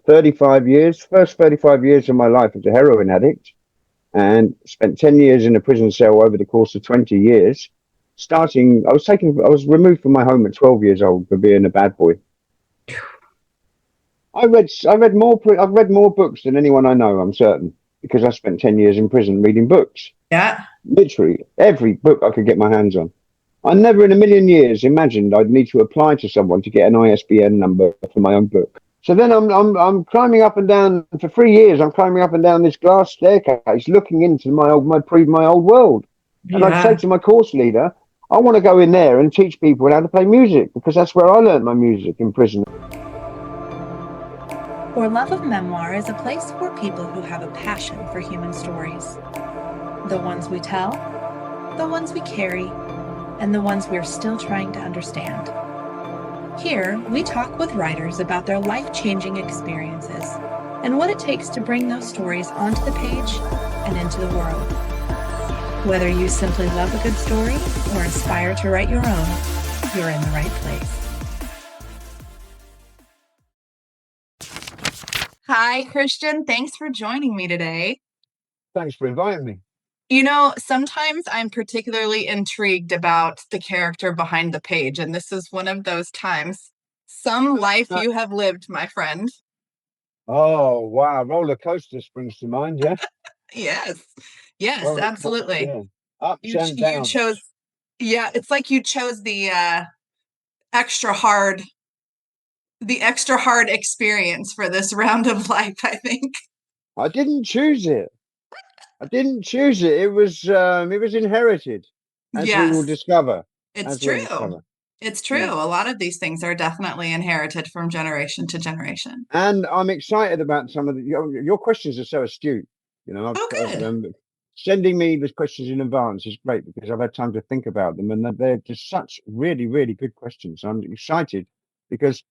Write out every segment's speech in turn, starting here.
35 years, first 35 years of my life as a heroin addict, and spent 10 years in a prison cell over the course of 20 years. I was removed from my home at 12 years old for being a bad boy. I've read more books than anyone I know, I'm certain, because I spent 10 years in prison reading books. Yeah. Literally every book I could get my hands on. I never in a million years imagined I'd need to apply to someone to get an ISBN number for my own book. So then I'm climbing up and down for 3 years. I'm climbing up and down this glass staircase, looking into my old world. And I'd say Yeah. to my course leader, I want to go in there and teach people how to play music because that's where I learned my music in prison. For Love of Memoir is a place for people who have a passion for human stories. The ones we tell, the ones we carry, and the ones we're still trying to understand. Here, we talk with writers about their life-changing experiences and what it takes to bring those stories onto the page and into the world. Whether you simply love a good story or aspire to write your own, you're in the right place. Hi, Christian. Thanks for joining me today. Thanks for inviting me. You know, sometimes I'm particularly intrigued about the character behind the page, and this is one of those times. Some life Uh, you have lived, my friend. oh, wow. Roller coaster springs to mind, yeah? Yes. Yes, Well, absolutely. yeah. Ups and You chose, downs. yeah, it's like you chose extra hard the extra hard experience for this round of life, I think. I didn't choose it. I didn't choose it. It was inherited, as we will Yes, discover. it's As we'll true. discover. It's true. Yeah. A lot of these things are definitely inherited from generation to generation. And I'm excited about some of your questions are so astute. Oh, good. Sending me the questions in advance is great because I've had time to think about them, and they're just such really, really good questions. I'm excited because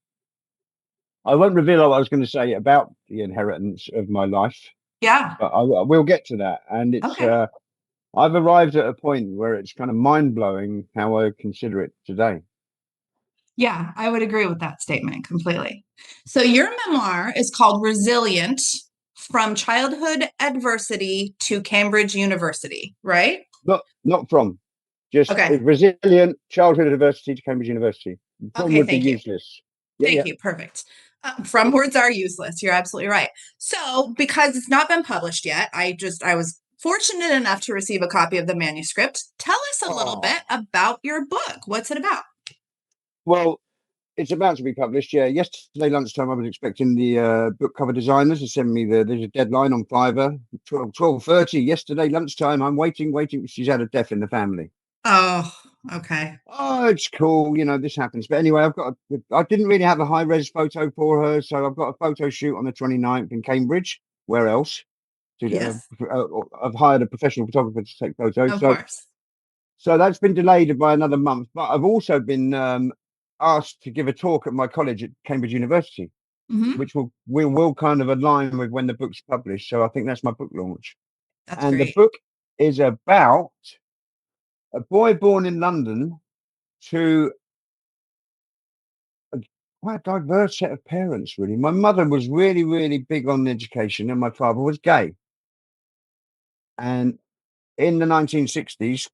I won't reveal what I was going to say about the inheritance of my life, Yeah. but I will get to that. And Okay. I've arrived at a point where it's kind of mind blowing how I consider it today. Yeah, I would agree with that statement completely. So, your memoir is called Resilient from Childhood Adversity to Cambridge University, right? Not from, just Okay. resilient childhood adversity to Cambridge University. From Okay. would be Thank you. useless. Yeah, Thank yeah. you. Perfect. From words are useless. You're absolutely right. So, because it's not been published yet, I was fortunate enough to receive a copy of the manuscript. Tell us a little bit Oh, about your book. What's it about? well, it's about to be published. Yeah, yesterday lunchtime, I was expecting the book cover designers to send me there's a deadline on Fiverr, 12:30 yesterday lunchtime. I'm waiting. She's had a death in the family. Oh, okay. Oh, it's cool. This happens. But anyway, I didn't really have a high res photo for her. So I've got a photo shoot on the 29th in Cambridge. Where else? Yes, I've hired a professional photographer to take photos. of So, course. so that's been delayed by another month. But I've also been asked to give a talk at my college at Cambridge University, Hmm. which will kind of align with when the book's published. So I think that's my book launch. That's And the great. book is about a boy born in London to a quite diverse set of parents, really. My mother was really, really big on education, and my father was gay. And in the 1960s,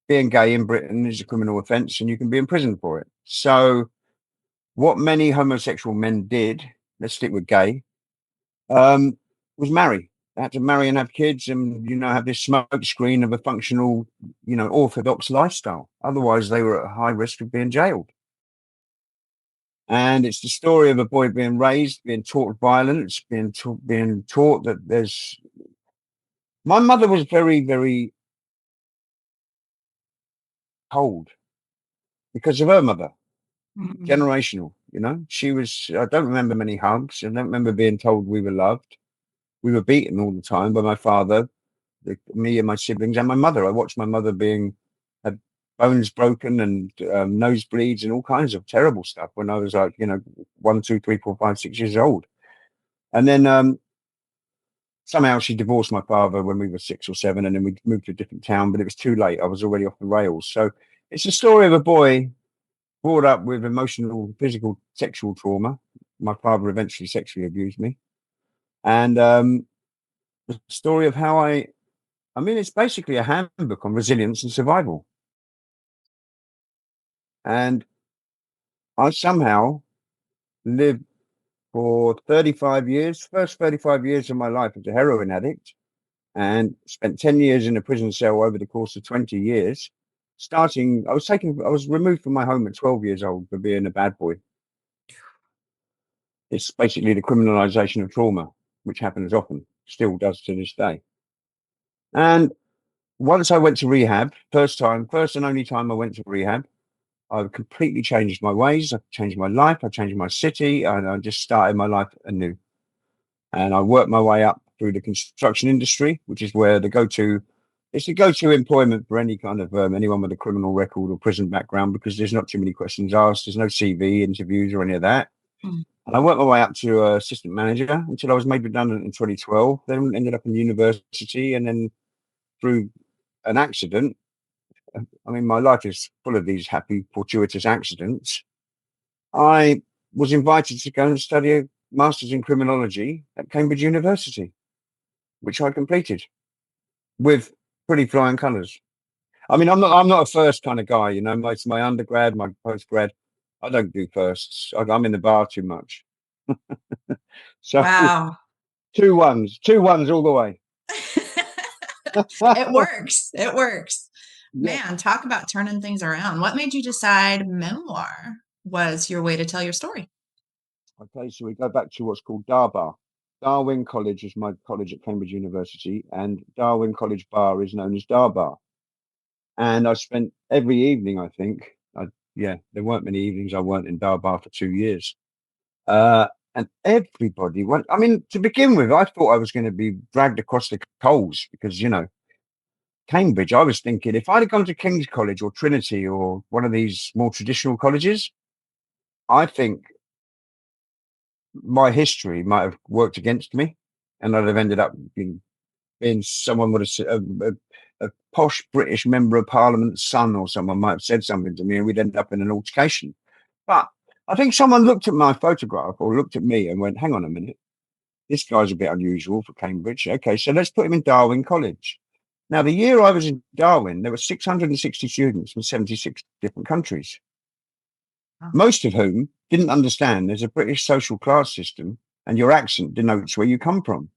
being gay in Britain is a criminal offence, and you can be in prison for it. So, what many homosexual men did, let's stick with gay, um, was marry. They had to marry and have kids, and have this smoke screen of a functional, orthodox lifestyle. Otherwise, they were at high risk of being jailed. And it's the story of a boy being raised, being taught violence, being taught that there's. My mother was very, very cold because of her mother, Mhm. generational. She was. I don't remember many hugs. I don't remember being told we were loved. We were beaten all the time by my father, me and my siblings, and my mother. I watched my mother being had bones broken and nosebleeds and all kinds of terrible stuff when I was like, 1, 2, 3, 4, 5, 6 years old. And then somehow she divorced my father when we were 6 or 7, and then we moved to a different town, but it was too late. I was already off the rails. So it's a story of a boy brought up with emotional, physical, sexual trauma. My father eventually sexually abused me. And the story of how I mean, it's basically a handbook on resilience and survival. And I somehow lived for 35 years, first 35 years of my life as a heroin addict, and spent 10 years in a prison cell over the course of 20 years. I was removed from my home at 12 years old for being a bad boy. It's basically the criminalization of trauma, which happens often, still does to this day. And once I went to rehab, first and only time I went to rehab, I completely changed my ways. I changed my life. I changed my city, and I just started my life anew. And I worked my way up through the construction industry, which is where it's the go-to employment for any kind of anyone with a criminal record or prison background, because there's not too many questions asked. There's no CV interviews or any of that. Mm. And I worked my way up to assistant manager until I was made redundant in 2012. Then ended up in university, and then through an accident. I mean, my life is full of these happy, fortuitous accidents. I was invited to go and study a master's in criminology at Cambridge University, which I completed with pretty flying colours. I mean, I'm not a first kind of guy, you know. My undergrad, my postgrad, I don't do firsts. I'm in the bar too much. So Wow. two ones all the way. It works. It works. Yeah. Man, talk about turning things around. What made you decide memoir was your way to tell your story? Okay, so we go back to what's called Darbar. Darwin College is my college at Cambridge University, and Darwin College Bar is known as Darbar. And I spent every evening, I think, yeah, there weren't many evenings I weren't in Darbar for 2 years. And everybody went. I mean, to begin with, I thought I was going to be dragged across the coals because, you know, Cambridge, I was thinking if I'd have gone to King's College or Trinity or one of these more traditional colleges, I think my history might have worked against me, and I'd have ended up being someone would have a posh British member of Parliament's son, or someone might have said something to me, and we'd end up in an altercation. But I think someone looked at my photograph or looked at me and went, "Hang on a minute, this guy's a bit unusual for Cambridge. Okay, so let's put him in Darwin College." Now, the year I was in Darwin, there were 660 students from 76 different countries, most of whom didn't understand there's a British social class system and your accent denotes where you come from.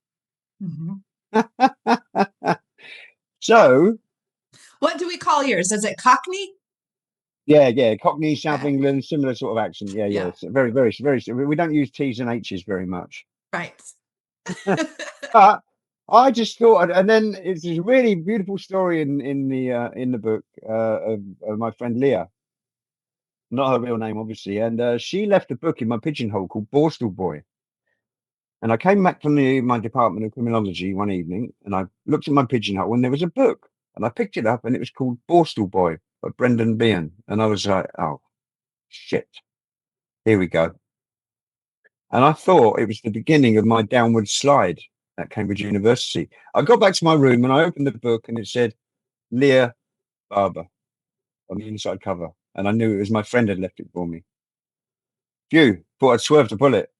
Mm-hmm. So, What do we call yours? Is it Cockney? yeah, Cockney, South Yeah. England, similar sort of accent. Yeah. Yeah. It's very. We don't use T's and H's very much. Right. But I just thought, and then it's this really beautiful story in the book of my friend Leah, not her real name, obviously, and she left a book in my pigeonhole called Borstal Boy. And I came back from my department of criminology one evening, and I looked at my pigeonhole, and there was a book, and I picked it up, and it was called Borstal Boy by Brendan Behan, and I was like, oh shit, here we go. And I thought it was the beginning of my downward slide at Cambridge University. I got back to my room and I opened the book and it said Leah Barber on the inside cover. And I knew it was my friend had left it for me. Phew, thought I'd swerved a bullet.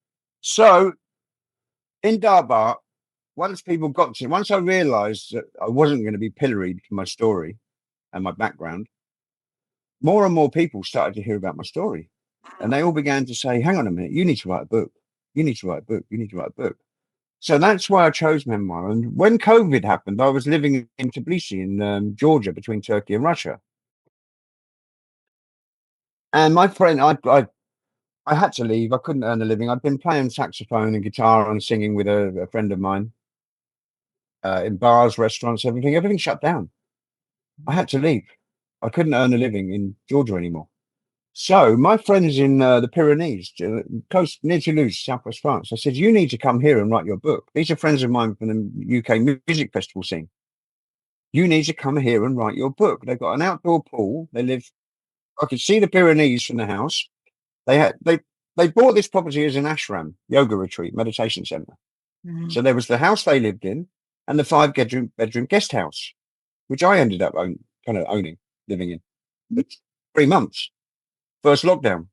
So in Darbar, once I realized that I wasn't going to be pilloried for my story and my background, more and more people started to hear about my story. And they all began to say, hang on a minute, you need to write a book. You need to write a book. You need to write a book. So that's why I chose memoir. And when COVID happened, I was living in Tbilisi in Georgia between Turkey and Russia. And my friend, I had to leave. I couldn't earn a living. I'd been playing saxophone and guitar and singing with a friend of mine in bars, restaurants, everything. Everything shut down. I had to leave. I couldn't earn a living in Georgia anymore. So my friends in the Pyrenees, close near Toulouse, southwest France, I said, you need to come here and write your book. These are friends of mine from the UK music festival scene. You need to come here and write your book. They've got an outdoor pool. I could see the Pyrenees from the house. They had, they bought this property as an ashram, yoga retreat, meditation center. Mm-hmm. So there was the house they lived in and the bedroom guest house, which I ended up living in. It's 3 months, first lockdown.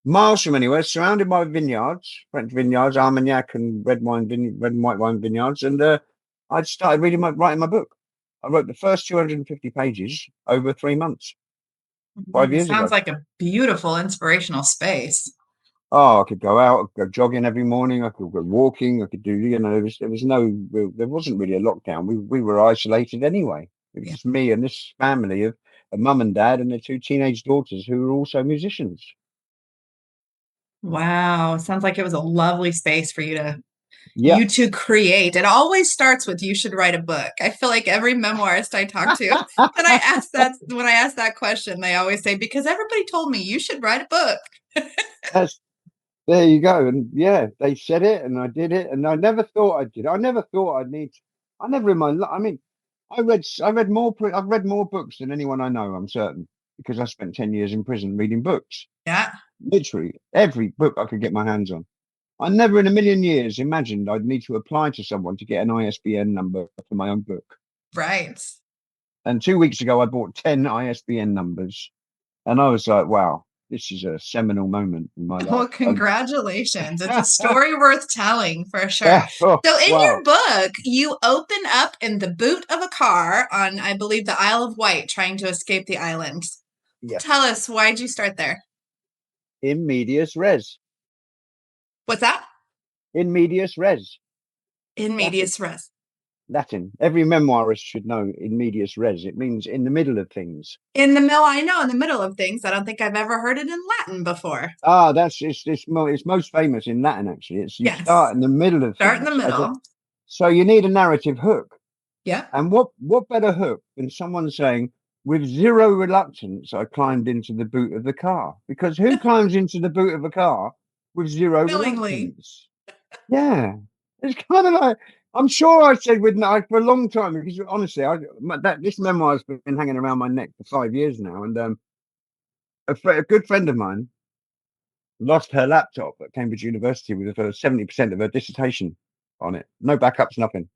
miles from anywhere, surrounded by vineyards, French vineyards, Armagnac and red and white wine vineyards. And I started writing my book. I wrote the first 250 pages over 3 months, five It years sounds ago. like a beautiful inspirational space. Oh, I could go out, I could go jogging every morning. I could go walking. I could do, there wasn't really a lockdown. We were isolated anyway. It was Yeah. just me and this family of a mum and dad and their two teenage daughters who were also musicians. Wow. Sounds like it was a lovely space for you to Yeah, create. It always starts with you should write a book. I feel like every memoirist I talk to, and I ask that when I ask that question, they always say, because everybody told me you should write a book. that's there you go. And yeah, they said it, and I did it, and I never thought I did. I never thought I'd need. I never in my life. I mean, I've read more books than anyone I know. I'm certain because I spent 10 years in prison reading books. Yeah. Literally every book I could get my hands on. I never in a million years imagined I'd need to apply to someone to get an ISBN number for my own book. Right. And 2 weeks ago, I bought 10 ISBN numbers, and I was like, wow, this is a seminal moment in my Well, life. congratulations. It's a story worth telling for sure. Yeah, oh, So, in your wow. book, you open up in the boot of a car on, I believe, the Isle of Wight, trying to escape the island. Tell Yes. us, why'd you start there? In medias res. What's that? In medias res. In Latin. medias res. Latin. Every memoirist should know in medias res. It means in the middle of things. In the middle, I know, in the middle of things. I don't think I've ever heard it in Latin before. Ah, it's most famous in Latin actually. It's you start Yes. in the middle of Start in the things middle. so you need a narrative hook. Yep. And what better hook than someone saying, with zero reluctance, I climbed into the boot of the car? Because who climbs into the boot of a car with zero Willingly. reluctance? Yeah, it's kind of like I'm sure I said with no for a long time because honestly, this memoir's been hanging around my neck for 5 years now, and a good friend of mine lost her laptop at Cambridge University with 70% of her dissertation on it. No backups, nothing.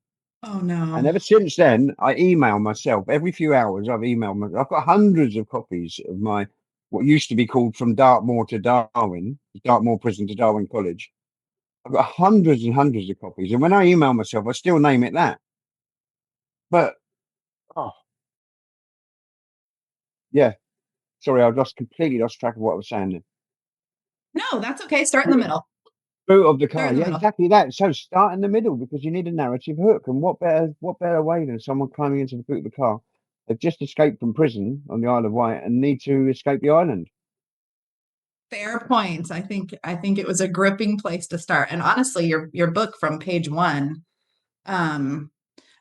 Oh, And no. ever since then, I email myself every few hours. I've got hundreds of copies of my what used to be called From Dartmoor to Darwin, Dartmoor Prison to Darwin College. I've got hundreds and hundreds of copies, and when I email myself, I still name it that. But oh yeah, sorry, I completely lost track of what I was saying. No, that's okay. Start in the middle. Boot of the Start car, in the yeah, middle. exactly that. So start in the middle because you need a narrative hook, and what better way than someone climbing into the boot of the car? They've just escaped from prison on the Isle of Wight and need to escape the island. Fair points. I think it was a gripping place to start. And honestly, your book from page one, um,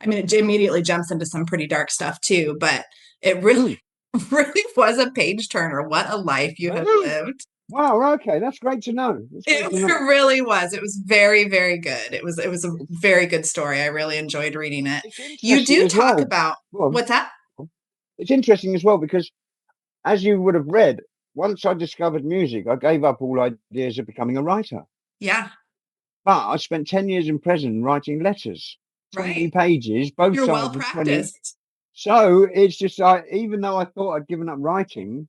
I mean, it immediately jumps into some pretty dark stuff too, but it really, Mm. really was a page turner. What a life you have Oh, lived. wow, okay, that's great to know. That's great to It know. really was. It was very, very good. It was a very good story. I really enjoyed reading it. It's You interesting do as talk well. about Well, what's that? it's interesting as well because, as you would have read, once I discovered music, I gave up all ideas of becoming a writer. Yeah, But I spent 10 years in prison writing letters, 20 right. pages, both You're well sides of 20. practiced. So it's just like, even though I thought I'd given up writing,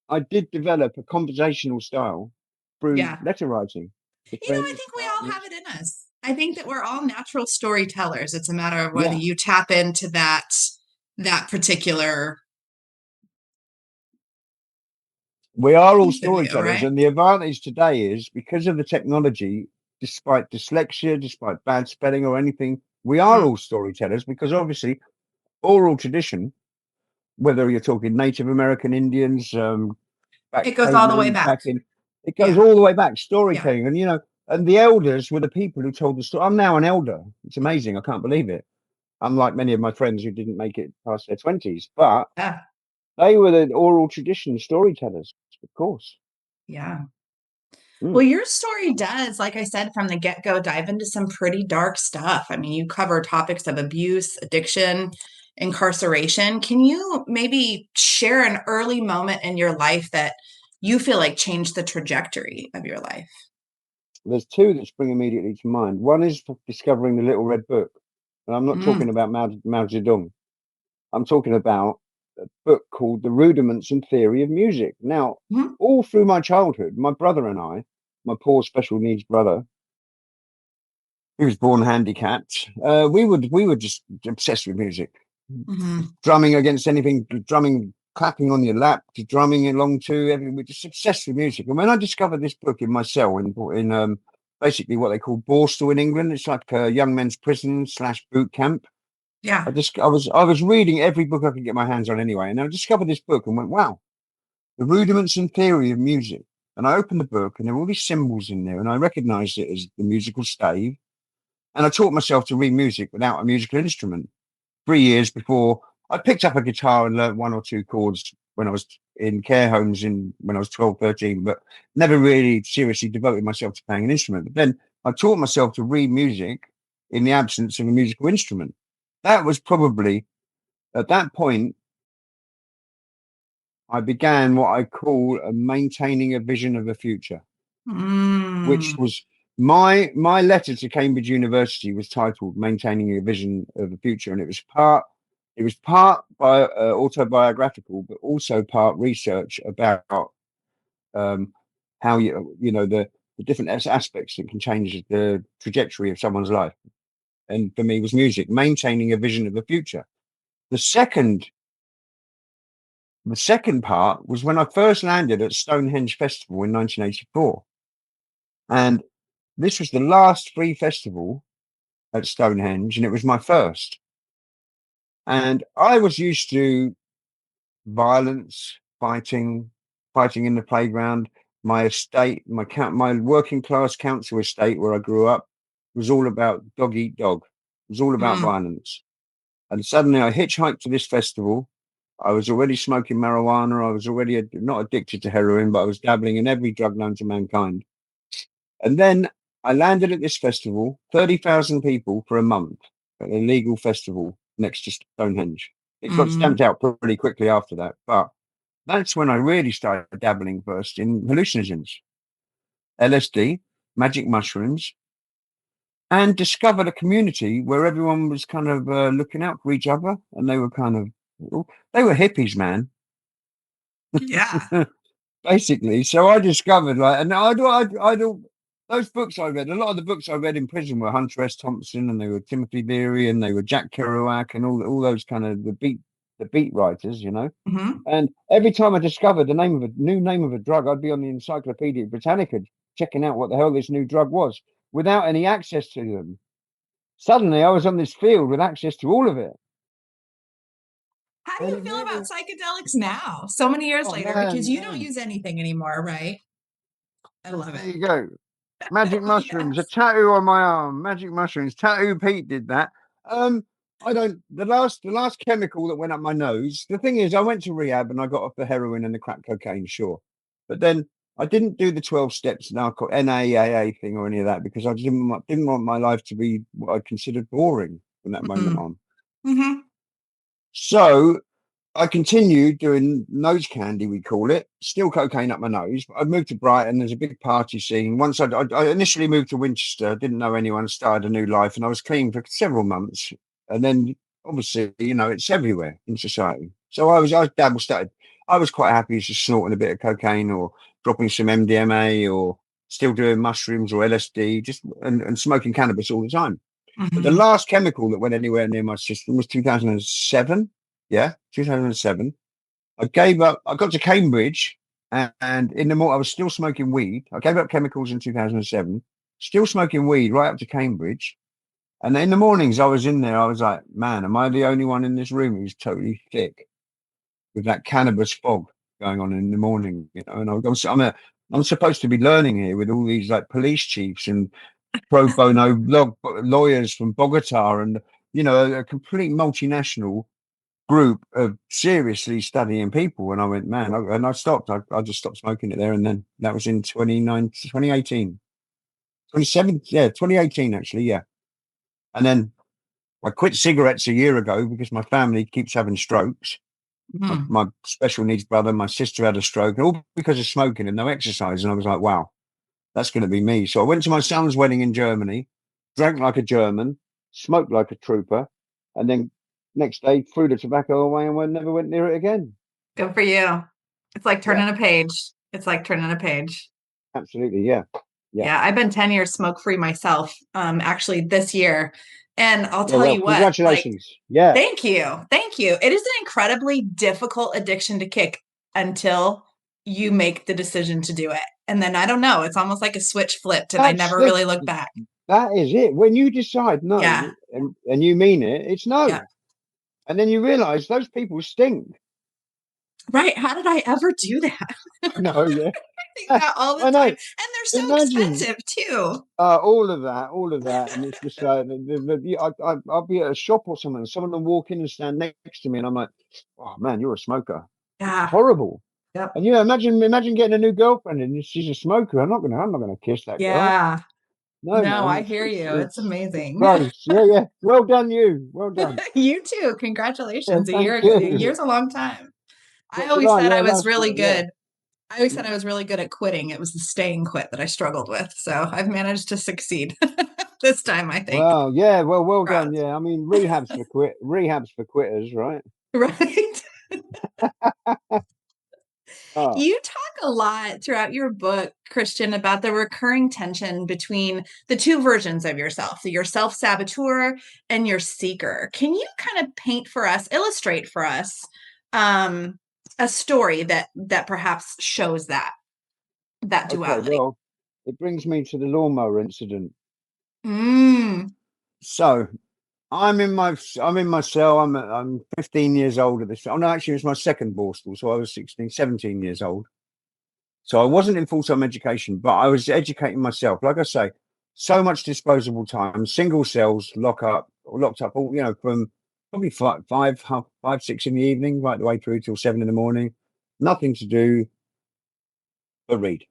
I did develop a conversational style through Yeah. letter writing to I friends, think we all have partners. it in us. I think that we're all natural storytellers. It's a matter of whether Yeah, you tap into that particular we are all piece of you, storytellers. right? And the advantage today is because of the technology, despite dyslexia, despite bad spelling or anything, we are Mhm. all storytellers because obviously oral tradition, whether you're talking Native American Indians, back It goes all the way cavemen, back. it goes Yeah. all the way back, Yeah. storytelling. And, and the elders were the people who told the story. I'm now an elder. It's amazing. I can't believe it. Unlike many of my friends who didn't make it past their 20s, but Yeah. they were the oral tradition storytellers, of course. Yeah. Mm. Well, your story does, like I said, from the get-go, dive into some pretty dark stuff. I mean, you cover topics of abuse, addiction, incarceration. Can you maybe share an early moment in your life that you feel like changed the trajectory of your life? There's two that spring immediately to mind. One is for discovering the Little Red Book. And I'm not Mm, talking about Mao Zedong. I'm talking about book called The Rudiments and Theory of Music. Now, Mhm. all through my childhood, my brother and I, my poor special needs brother, he was born handicapped. We were just obsessed with music, Mhm. drumming against anything, drumming, clapping on your lap, to drumming along to everything. We're just obsessed with music. And when I discovered this book in my cell in basically what they call Borstal in England, it's like a young men's prison slash boot camp. Yeah. I was reading every book I could get my hands on anyway, and I discovered this book and went, wow, The Rudiments and Theory of Music. And I opened the book and there were all these symbols in there, and I recognized it as the musical stave. And I taught myself to read music without a musical instrument. 3 years before I picked up a guitar and learnt one or two chords when I was in care homes when I was 12, 13, but never really seriously devoted myself to playing an instrument. But then I taught myself to read music in the absence of a musical instrument. That was probably at that point I began what I call maintaining a vision of the future, which Mm. was my letter to Cambridge University was titled "Maintaining a Vision of the Future," and it was part autobiographical, but also part research about um, how the different aspects that can change the trajectory of someone's life. And for me, was music maintaining a vision of the future. The second The second part was when I first landed at Stonehenge Festival in 1984. And this was the last free festival at Stonehenge, and it was my first. And I was used to violence, fighting in the playground. My estate, my working class council estate where I grew up was all about dog eat dog. It was all about Mm. violence. And suddenly I hitchhiked to this festival. I was already smoking marijuana. I was already not addicted to heroin, but I was dabbling in every drug known to mankind. And then I landed at this festival, 30,000 people for a month, at a legal festival next to Stonehenge. It got Mm. stamped out pretty quickly after that. But that's when I really started dabbling first in hallucinogens, LSD, magic mushrooms, and discovered a community where everyone was kind of looking out for each other, and they were kind of they were hippies, man, Yeah. basically. So I discovered and I do those books I read. A lot of the books I read in prison were Hunter S. Thompson, and they were Timothy Leary, and they were Jack Kerouac, and all those kind of the beat writers, you know. Mhm. And every time I discovered the name of a new name of a drug, I'd be on the Encyclopedia Britannica checking out what the hell this new drug was without any access to them. Suddenly, I was on this field with access to all of it, How do and you it feel about really, psychedelics now, so many years oh later? man, Because you don't man, use anything anymore, right? I love there it. you go. Magic mushrooms, a Yes. tattoo on my arm. Magic mushrooms. Tattoo Pete did that. Um, I don't. The last chemical that went up my nose. The thing is, I went to rehab and I got off the heroin and the crack cocaine, sure, but then I didn't do the 12 steps NAAA thing or any of that because I didn't want my life to be what I considered boring from that moment Mhm. on. Mhm. So I continued doing nose candy, we call it, still cocaine up my nose. But I moved to Brighton. There's a big party scene. Once I initially moved to Winchester, didn't know anyone, started a new life, and I was clean for several months. And then, obviously, it's everywhere in society. So I dabble started. I was quite happy just snorting a bit of cocaine or dropping some MDMA or still doing mushrooms or LSD, just and smoking cannabis all the time. But the Mhm. last chemical that went anywhere near my system was 2007. Yeah, 2007. I gave up. I got to Cambridge, and in the morning, I was still smoking weed. I gave up chemicals in 2007, still smoking weed right up to Cambridge. And in the mornings, I was in there. I was like, man, am I the only one in this room who's totally thick with that cannabis fog going on in the morning? And I'm supposed to be learning here with all these like police chiefs and pro bono lawyers from Bogota and a complete multinational group of seriously studying people. And I went, man, and I stopped. I just stopped smoking it there and then. That was in 2018, 27, yeah, 2018 actually, yeah. And then I quit cigarettes a year ago because my family keeps having strokes. Mhm. My special needs brother, my sister had a stroke, all because of smoking and no exercise. And I was like, wow, that's going to be me. So I went to my son's wedding in Germany, drank like a German, smoked like a trooper, and then Next day, threw the tobacco away and never went near it again. Good for you. It's like Yeah, turning a page. It's like turning a page. absolutely. Yeah, yeah. Yeah, I've been 10 years smoke free myself, actually this year. And I'll Yeah, tell well, you what, like, congratulations. Yeah. thank you. Thank you. It is an incredibly difficult addiction to kick until you make the decision to do it. And then I don't know, it's almost like a switch flipped and I That's never the really look back. that is it. When you decide Yeah. no and you mean it, it's Yeah. no. And then you realize those people stink. Right. How did I ever do that? I know, yeah. I think that all the I time. know. And they're so Imagine expensive too. all of that, and it's just like I'll be at a shop or something, and someone will walk in and stand next to me, and I'm like, "Oh man, you're a smoker. It's Yeah. horrible." Yep. And imagine getting a new girlfriend and she's a smoker. I'm not gonna kiss that girl. Yeah. No, No, man, I hear you. It's it's amazing. gross. Yeah, yeah. Well done, you. Well done. You too. Yeah, Congratulations. thank A you. year's a long time. I So did always I. said I Yeah, was last really year. Yeah. good. I always said I was really good at quitting. It was the staying quit that I struggled with. So I've managed to succeed this time, I think. Well, yeah. Well Proud. done. Yeah. I mean, rehabs for quitters, right? Right. Oh, You talk a lot throughout your book, Christian, about the recurring tension between the two versions of yourself, your self saboteur and your seeker. Can you kind of paint for us, illustrate for us, um, a story that perhaps shows that okay. duality? Well, it brings me to the lawnmower incident. Mm, So I'm in my cell. I'm 15 years old at this. Oh no, actually, it was my second borstal, so I was 16, 17 years old. So I wasn't in full time education, but I was educating myself. Like I say, so much disposable time, single cells, locked up, all from probably five, 6 in the evening, right the way through till 7 in the morning. Nothing to do but read.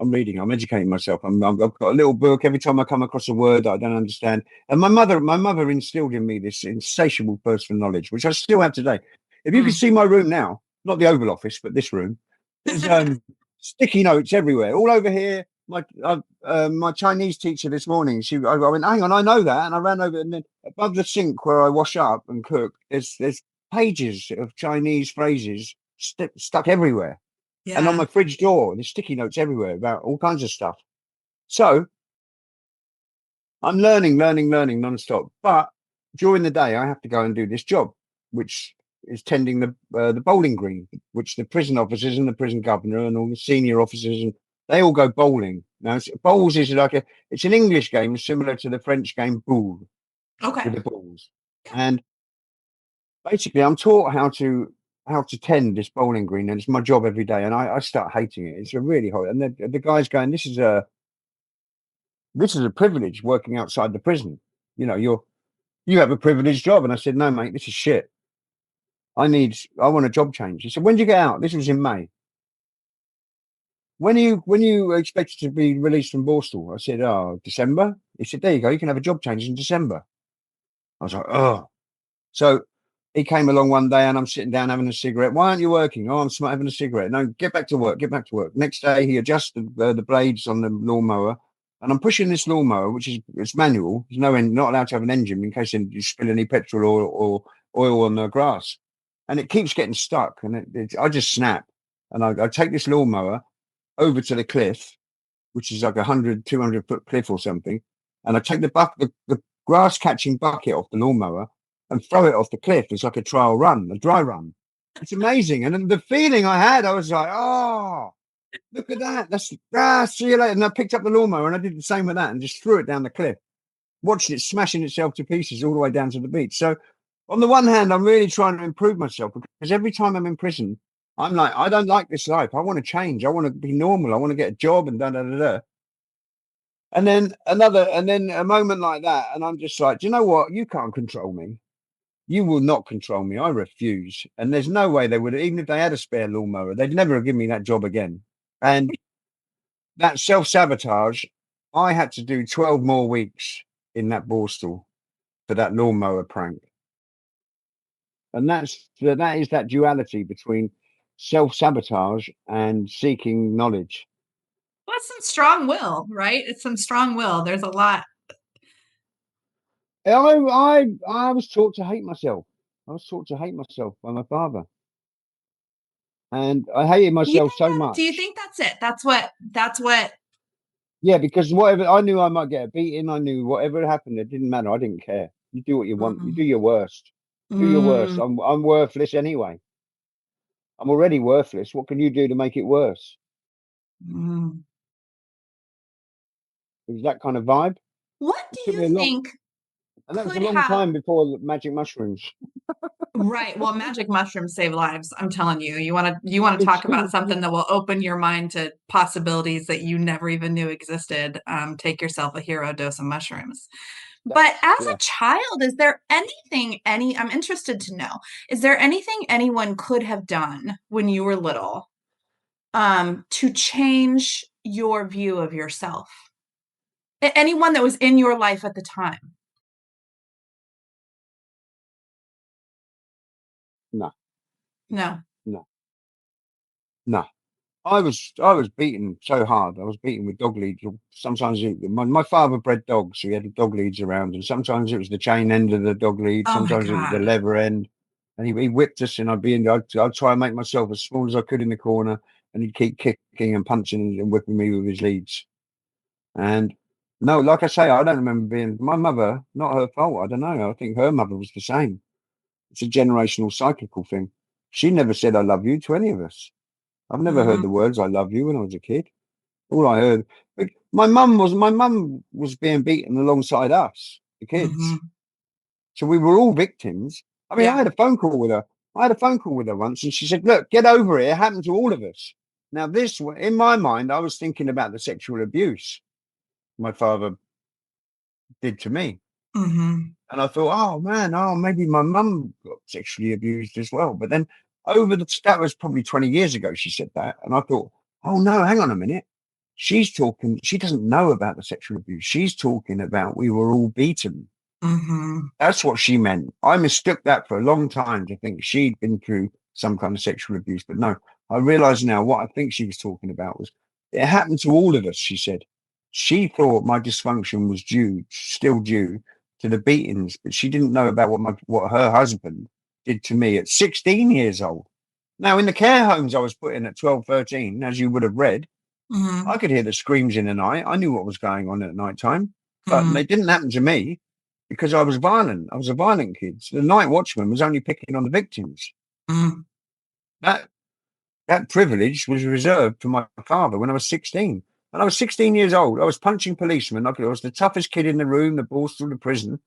I'm reading. I'm educating myself. I've got a little book. Every time I come across a word that I don't understand, and my mother instilled in me this insatiable thirst for knowledge, which I still have today. If you could mm. see my room now, not the Oval Office, but this room, there's sticky notes everywhere, all over here. My Chinese teacher this morning, I went, hang on, I know that, and I ran over, and then above the sink where I wash up and cook, there's pages of Chinese phrases stuck everywhere. And on Yeah. my fridge door, there's sticky notes everywhere about all kinds of stuff. So I'm learning nonstop. But during the day, I have to go and do this job, which is tending the bowling green, which the prison officers and the prison governor and all the senior officers and they all go bowling. Now, bowls is it's an English game similar to the French game boule Okay. with the balls. And basically, I'm taught how to tend this bowling green, and it's my job every day. And I start hating it. It's a really hard. And the guy's going, this is a privilege working outside the prison. You have a privileged job. And I said, no, mate, this is shit. I want a job change. He said, when did you get out? This was in May. When you expected to be released from Borstal? I said, oh, December. He said, there you go. You can have a job change in December. I was like, oh. So he came along one day and I'm sitting down having a cigarette. Why aren't you working? Oh, I'm having a cigarette. No, get back to work. Get back to work. Next day, he adjusts the blades on the lawnmower and I'm pushing this lawnmower, which is it's manual. There's not allowed to have an engine in case you spill any petrol or oil on the grass. And it keeps getting stuck. And I just snap. And I take this lawnmower over to the cliff, which is like 100, 200 foot cliff or something. And I take the grass catching bucket off the lawnmower and throw it off the cliff. It's like a trial run, a dry run. It's amazing. And then the feeling I had, I was like, oh, look at that. See you later. And I picked up the lawnmower and I did the same with that and just threw it down the cliff, watched it smashing itself to pieces all the way down to the beach. So on the one hand, I'm really trying to improve myself because every time I'm in prison, I'm like, I don't like this life. I want to change. I want to be normal. I want to get a job and da da da da. And then a moment like that, and I'm just like, do you know what? You can't control me. You will not control me. I refuse. And there's no way they would, even if they had a spare lawnmower, they'd never have given me that job again. And that self sabotage, I had to do 12 more weeks in that borstal for that lawnmower prank. And that is that duality between self sabotage and seeking knowledge. Well, that's some strong will, right? It's some strong will. There's a lot. I was taught to hate myself. I was taught to hate myself by my father. And I hated myself so Do you much. think that's it? That's what Yeah, because whatever, I knew I might get a beating. I knew whatever happened, it didn't matter. I didn't care. You do what you want. You do mm, your worst. Do your worst. mm, I'm worthless anyway. I'm already worthless. What can you do to make it worse? mm. It was that kind of vibe. What It do took you me a long, think and that was a could long have time before the magic mushrooms. right? Well, magic mushrooms save lives. I'm telling you. You want to It talk about truly something did. that will open your mind to possibilities that you never even knew existed. Take yourself a hero dose of mushrooms. But as Yeah, a child, is there anything I'm interested to know, is there anything anyone could have done when you were little to change your view of yourself? Anyone that was in your life at the time? no, No. no, no. I was beaten so hard. I was beaten with dog leads. Sometimes my father bred dogs, so he had dog leads around, and sometimes it was the chain end of the dog lead, Oh my sometimes it was the God. leather end, and he whipped us, and I'd try and make myself as small as I could in the corner, and he'd keep kicking and punching and whipping me with his leads. And no, like I say, I don't remember being my mother. Not her fault. I don't know. I think her mother was the same. It's a generational cyclical thing. She never said "I love you" to any of us. I've never heard the Mm-hmm. words "I love you" when I was a kid. All I heard, but my mum was being beaten alongside us, the kids. Mm-hmm. So we were all victims. I mean, I Yeah. had a phone call with her. I had a phone call with her once, and she said, "Look, get over it. It happened to all of us." Now, in my mind, I was thinking about the sexual abuse my father did to me, Mm-hmm. and I thought, "Oh man, oh maybe my mum got sexually abused as well." But then that was probably 20 years ago. She said that, and I thought, "Oh no, hang on a minute. She doesn't know about the sexual abuse. She's talking about we were all beaten. Mm-hmm. That's what she meant. I mistook that for a long time to think she'd been through some kind of sexual abuse. But no, I realize now what I think she was talking about was it happened to all of us, she said. She thought my dysfunction was still due to the beatings, but she didn't know about what her husband did to me at 16 years old. Now, in the care homes I was put in at 12, 13, as you would have read, Mm-hmm. I could hear the screams in the night. I knew what was going on at night time, but Mm-hmm. it didn't happen to me because I was violent. I was a violent kid. So the night watchman was only picking on the victims. Mm-hmm. That that privilege was reserved for my father when I was 16. And I was 16 years old. I was punching policemen. I was the toughest kid in the room, the balls through the prison.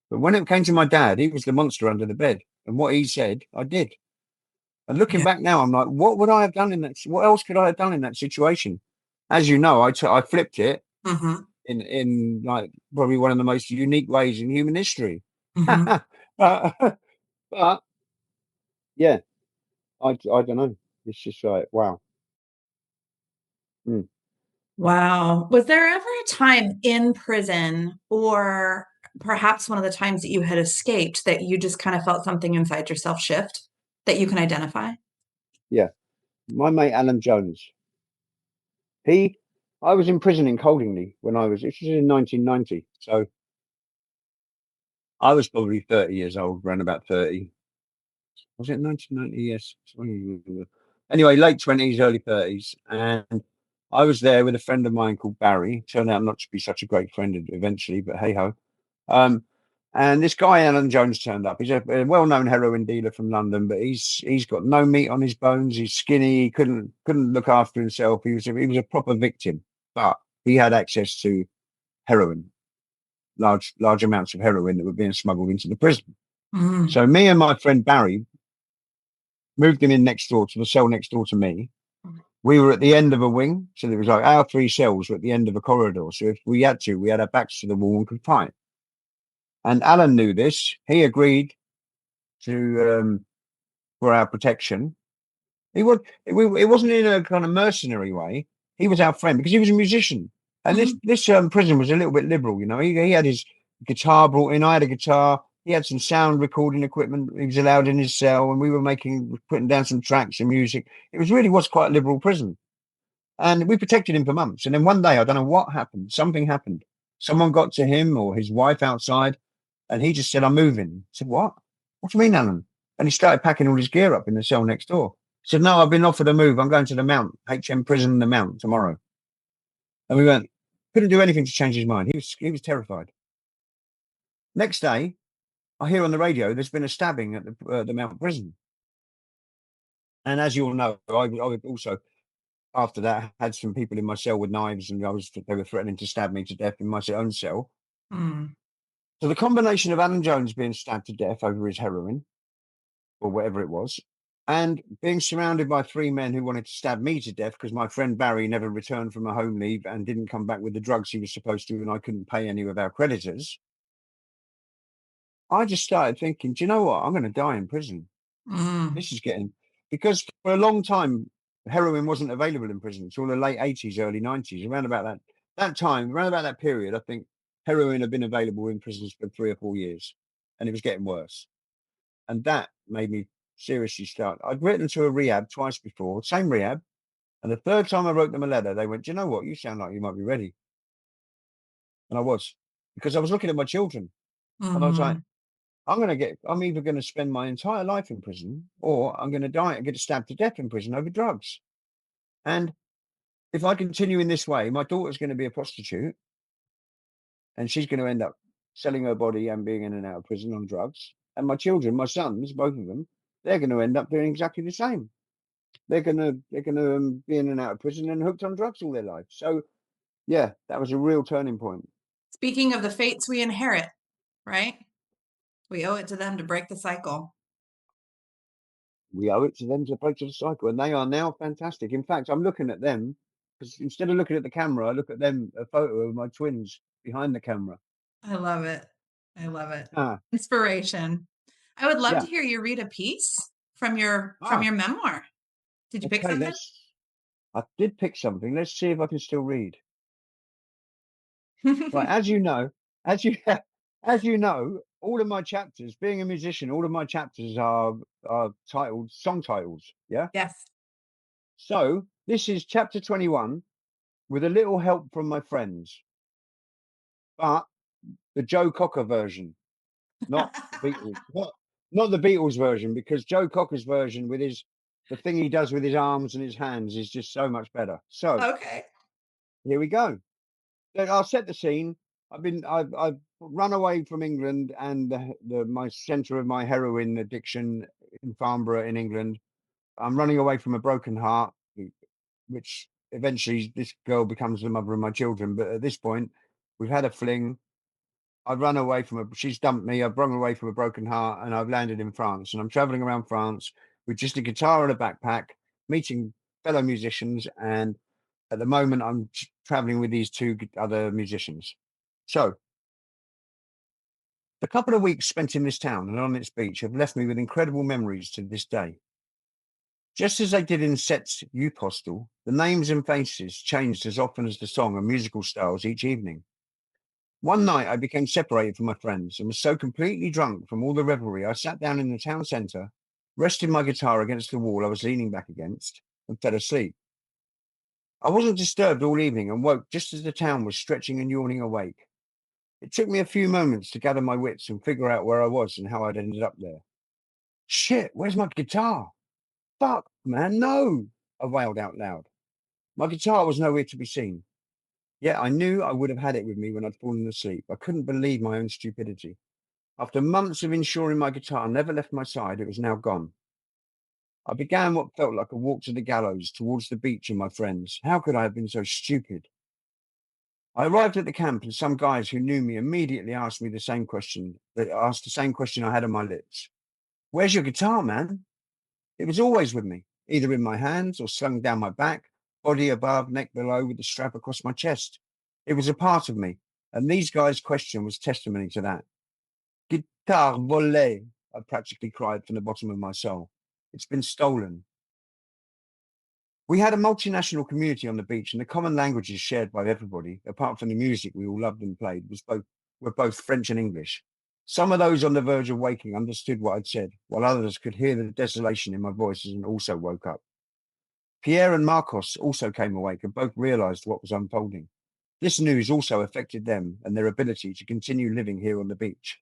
But when it came to my dad, he was the monster under the bed. And what he said, I did. And looking Yeah. back now, I'm like, what would I have done in that? What else could I have done in that situation? As you know, I flipped it Mm-hmm. in like probably one of the most unique ways in human history. Mm-hmm. but, but yeah, I don't know. It's just like wow. Mm, Wow. Was there ever a time in prison or perhaps one of the times that you had escaped that you just kind of felt something inside yourself shift that you can identify? yeah, my mate Alan Jones. He, I was in prison in Coldingley when I was. This was in 1990, so I was probably 30 years old, around about 30. Was it 1990? Yes. Anyway, late 20s, early 30s, and I was there with a friend of mine called Barry. Turned out not to be such a great friend eventually, but hey ho. Um, and this guy Alan Jones turned up. He's a well-known heroin dealer from London, but he's got no meat on his bones. He's skinny. He couldn't look after himself. He was a proper victim, but he had access to heroin, large amounts of heroin that were being smuggled into the prison. Mm, So me and my friend Barry moved him in next door to the cell next door to me. We were at the end of a wing, so there was like our three cells were at the end of a corridor. So if we had to, we had our backs to the wall and could fight. And Alan knew this. He agreed to for our protection. It wasn't in a kind of mercenary way. He was our friend because he was a musician, and this mhm, this prison was a little bit liberal. You know, he had his guitar brought in. I had a guitar. He had some sound recording equipment. He was allowed in his cell, and we were putting down some tracks and music. It was quite a liberal prison, and we protected him for months. And then one day, I don't know what happened. Something happened. Someone got to him or his wife outside, and he just said, "I'm moving." I said, "What? What do you mean, Alan?" And he started packing all his gear up in the cell next door. He said, no, I've been offered a move. I'm going to the Mount, HM prison in the Mount tomorrow. And we went, couldn't do anything to change his mind. He was terrified. Next day, I hear on the radio there's been a stabbing at the Mount prison. And as you all know, I also, after that, had some people in my cell with knives, and they were threatening to stab me to death in my own cell. Mm. So the combination of Alan Jones being stabbed to death over his heroin, or whatever it was, and being surrounded by three men who wanted to stab me to death because my friend Barry never returned from a home leave and didn't come back with the drugs he was supposed to, and I couldn't pay any of our creditors. I just started thinking, do you know what? I'm going to die in prison. Mm. This is getting, because for a long time, heroin wasn't available in prison until the late 80s, early 90s, around about that period, I think heroin had been available in prisons for 3 or 4 years, and it was getting worse. And that made me seriously start. I'd written to a rehab twice before, same rehab. And the third time I wrote them a letter, they went, do you know what? You sound like you might be ready. And I was, because I was looking at my children. And I was like, Mm. I'm either going to spend my entire life in prison, or I'm going to die and get stabbed to death in prison over drugs. And if I continue in this way, my daughter's going to be a prostitute, and she's going to end up selling her body and being in and out of prison on drugs. And my children, my sons, both of them, they're going to end up doing exactly the same. They're gonna be in and out of prison and hooked on drugs all their life. So yeah, that was a real turning point. Speaking of the fates we inherit, right? We owe it to them to break the cycle. We owe it to them to break the cycle, and they are now fantastic. In fact, I'm looking at them because instead of looking at the camera, I look at them, a photo of my twins behind the camera. I love it. I love it. Ah, Inspiration. I would love yeah. to hear you read a piece from your Ah, memoir. Did you pick okay. something? I did pick something. Let's see if I can still read. Right, as you as you know, all of my chapters, being a musician, all of my chapters are titled song titles. Yeah. Yes. So this is chapter 21 with a little help from my friends, but the Joe Cocker version, not the Beatles, not the Beatles version, because Joe Cocker's version with the thing he does with his arms and his hands is just so much better. So Okay. here we go. I'll set the scene. I've run away from England and my centre of my heroin addiction in Farnborough in England. I'm running away from a broken heart, which eventually this girl becomes the mother of my children. But at this point, we've had a fling. I've run away from her. She's dumped me. I've run away from a broken heart, and I've landed in France. And I'm traveling around France with just a guitar and a backpack, meeting fellow musicians. And at the moment, I'm traveling with these two other musicians. So the couple of weeks spent in this town and on its beach have left me with incredible memories to this day. Just as they did in Set's youth hostel, the names and faces changed as often as the song and musical styles each evening. One night I became separated from my friends and was so completely drunk from all the revelry, I sat down in the town centre, rested my guitar against the wall I was leaning back against, and fell asleep. I wasn't disturbed all evening and woke just as the town was stretching and yawning awake. It took me a few moments to gather my wits and figure out where I was and how I'd ended up there. Shit, where's my guitar? Fuck, man, no! I wailed out loud. My guitar was nowhere to be seen. Yet I knew I would have had it with me when I'd fallen asleep. I couldn't believe my own stupidity. After months of ensuring my guitar never left my side, it was now gone. I began what felt like a walk to the gallows towards the beach and my friends. How could I have been so stupid? I arrived at the camp and some guys who knew me immediately asked the same question I had on my lips. Where's your guitar, man? It was always with me, either in my hands or slung down my back, body above, neck below, with the strap across my chest. It was a part of me, and these guys' question was testimony to that. Guitar volée, I practically cried from the bottom of my soul. It's been stolen. We had a multinational community on the beach, and the common languages shared by everybody, apart from the music we all loved and played, were both French and English. Some of those on the verge of waking understood what I'd said, while others could hear the desolation in my voice and also woke up. Pierre and Marcos also came awake and both realized what was unfolding. This news also affected them and their ability to continue living here on the beach.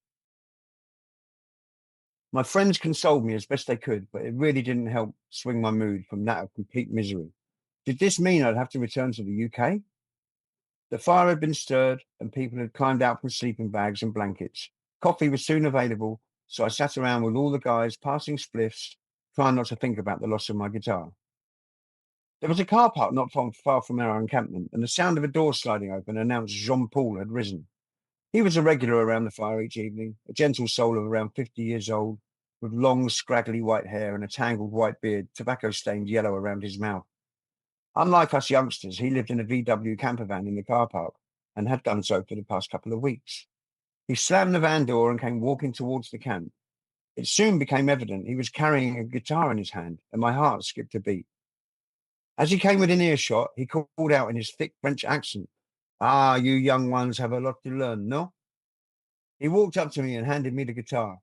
My friends consoled me as best they could, but it really didn't help swing my mood from that of complete misery. Did this mean I'd have to return to the UK? The fire had been stirred and people had climbed out from sleeping bags and blankets. Coffee was soon available, so I sat around with all the guys passing spliffs, trying not to think about the loss of my guitar. There was a car park not far from our encampment, and the sound of a door sliding open announced Jean Paul had risen. He was a regular around the fire each evening, a gentle soul of around 50 years old, with long, scraggly white hair and a tangled white beard, tobacco stained yellow around his mouth. Unlike us youngsters, he lived in a VW camper van in the car park and had done so for the past couple of weeks. He slammed the van door and came walking towards the camp. It soon became evident he was carrying a guitar in his hand, and my heart skipped a beat. As he came within earshot, he called out in his thick French accent, "Ah, you young ones have a lot to learn, no?" He walked up to me and handed me the guitar.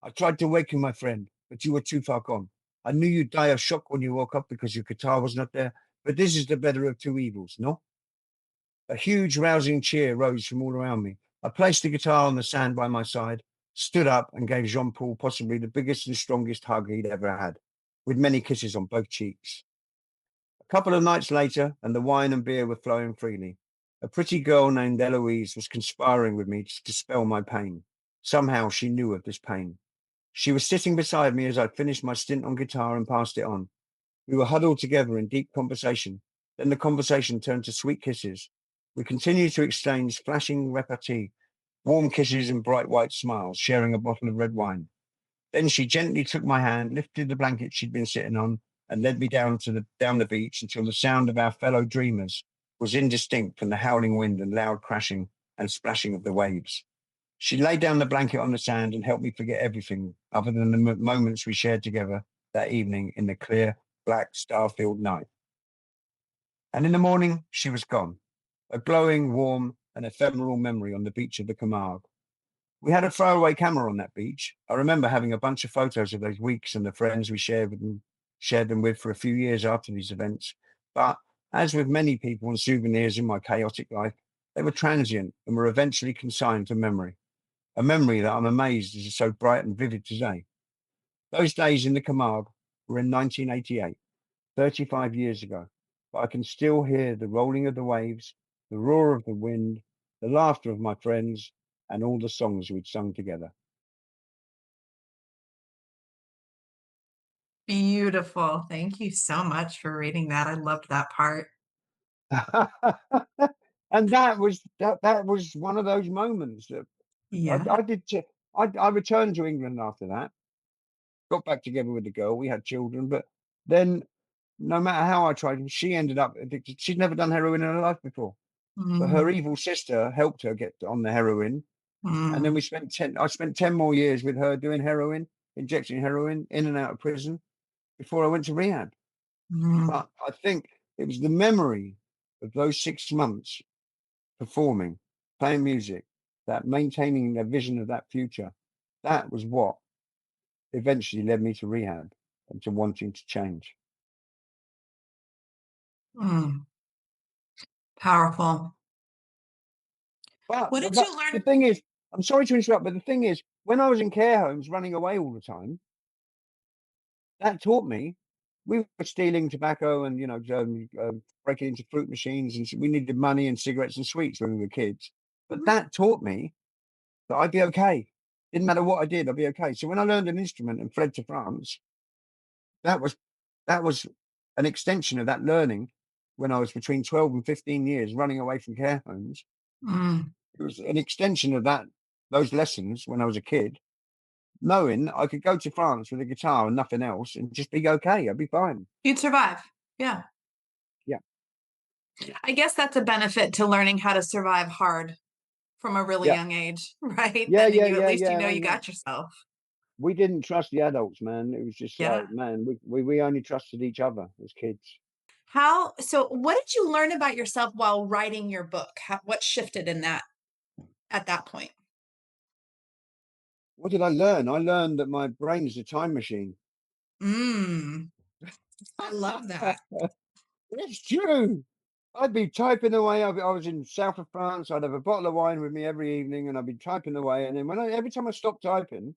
"I tried to wake you, my friend, but you were too far gone. I knew you'd die of shock when you woke up because your guitar was not there, but this is the better of two evils, no?" A huge, rousing cheer rose from all around me. I placed the guitar on the sand by my side, stood up, and gave Jean Paul possibly the biggest and strongest hug he'd ever had, with many kisses on both cheeks. A couple of nights later, and the wine and beer were flowing freely. A pretty girl named Eloise was conspiring with me to dispel my pain. Somehow she knew of this pain. She was sitting beside me as I finished my stint on guitar and passed it on. We were huddled together in deep conversation. Then the conversation turned to sweet kisses. We continued to exchange flashing repartee, warm kisses and bright white smiles, sharing a bottle of red wine. Then she gently took my hand, lifted the blanket she'd been sitting on, and led me down the beach until the sound of our fellow dreamers was indistinct from the howling wind and loud crashing and splashing of the waves. She laid down the blanket on the sand and helped me forget everything other than the moments we shared together that evening in the clear, black, star-filled night. And in the morning, she was gone, a glowing, warm, and ephemeral memory on the beach of the Camargue. We had a throwaway camera on that beach. I remember having a bunch of photos of those weeks and the friends we shared them with for a few years after these events. But as with many people and souvenirs in my chaotic life, they were transient and were eventually consigned to memory. A memory that I'm amazed is so bright and vivid today. Those days in the Camargue were in 1988, 35 years ago, but I can still hear the rolling of the waves, the roar of the wind, the laughter of my friends, and all the songs we'd sung together. Beautiful. Thank you so much for reading that. I loved that part. And that was one of those moments that Yeah. I did. I returned to England after that, got back together with the girl. We had children, but then no matter how I tried, she ended up addicted. She'd never done heroin in her life before, but her Mm, evil sister helped her get on the heroin. And then mm, I spent 10 more years with her doing heroin, injecting heroin in and out of prison before I went to rehab. mm, But I think it was the memory of those 6 months performing, playing music, that maintaining their vision of that future. That was what eventually led me to rehab and to wanting to change. mm. Powerful. But What did you the learn? thing is, I'm sorry to interrupt, but the thing is, when I was in care homes running away all the time, that taught me we were stealing tobacco and breaking into fruit machines, and we needed money and cigarettes and sweets when we were kids. But that taught me that I'd be okay. Didn't matter what I did, I'd be okay. So when I learned an instrument and fled to France, that was that was an extension of that learning when I was between 12 and 15 years running away from care homes. Mm. It was an extension of those lessons when I was a kid, knowing I could go to France with a guitar and nothing else and just be okay. I'd be fine. You'd survive. Yeah. Yeah. I guess that's a benefit to learning how to survive hard from a really Yeah. young age, right? Yeah, Then yeah, you at yeah, least you yeah. know you And got yourself. we didn't trust the adults, man. It was just Yeah. like, man, we only trusted each other as kids. So what did you learn about yourself while writing your book? What shifted in that at that point? What did I learn? I learned that my brain is a time machine. Mm, I love that. It's true. I'd be typing away. I was in south of France. I'd have a bottle of wine with me every evening, and I'd be typing away. And then every time I stopped typing,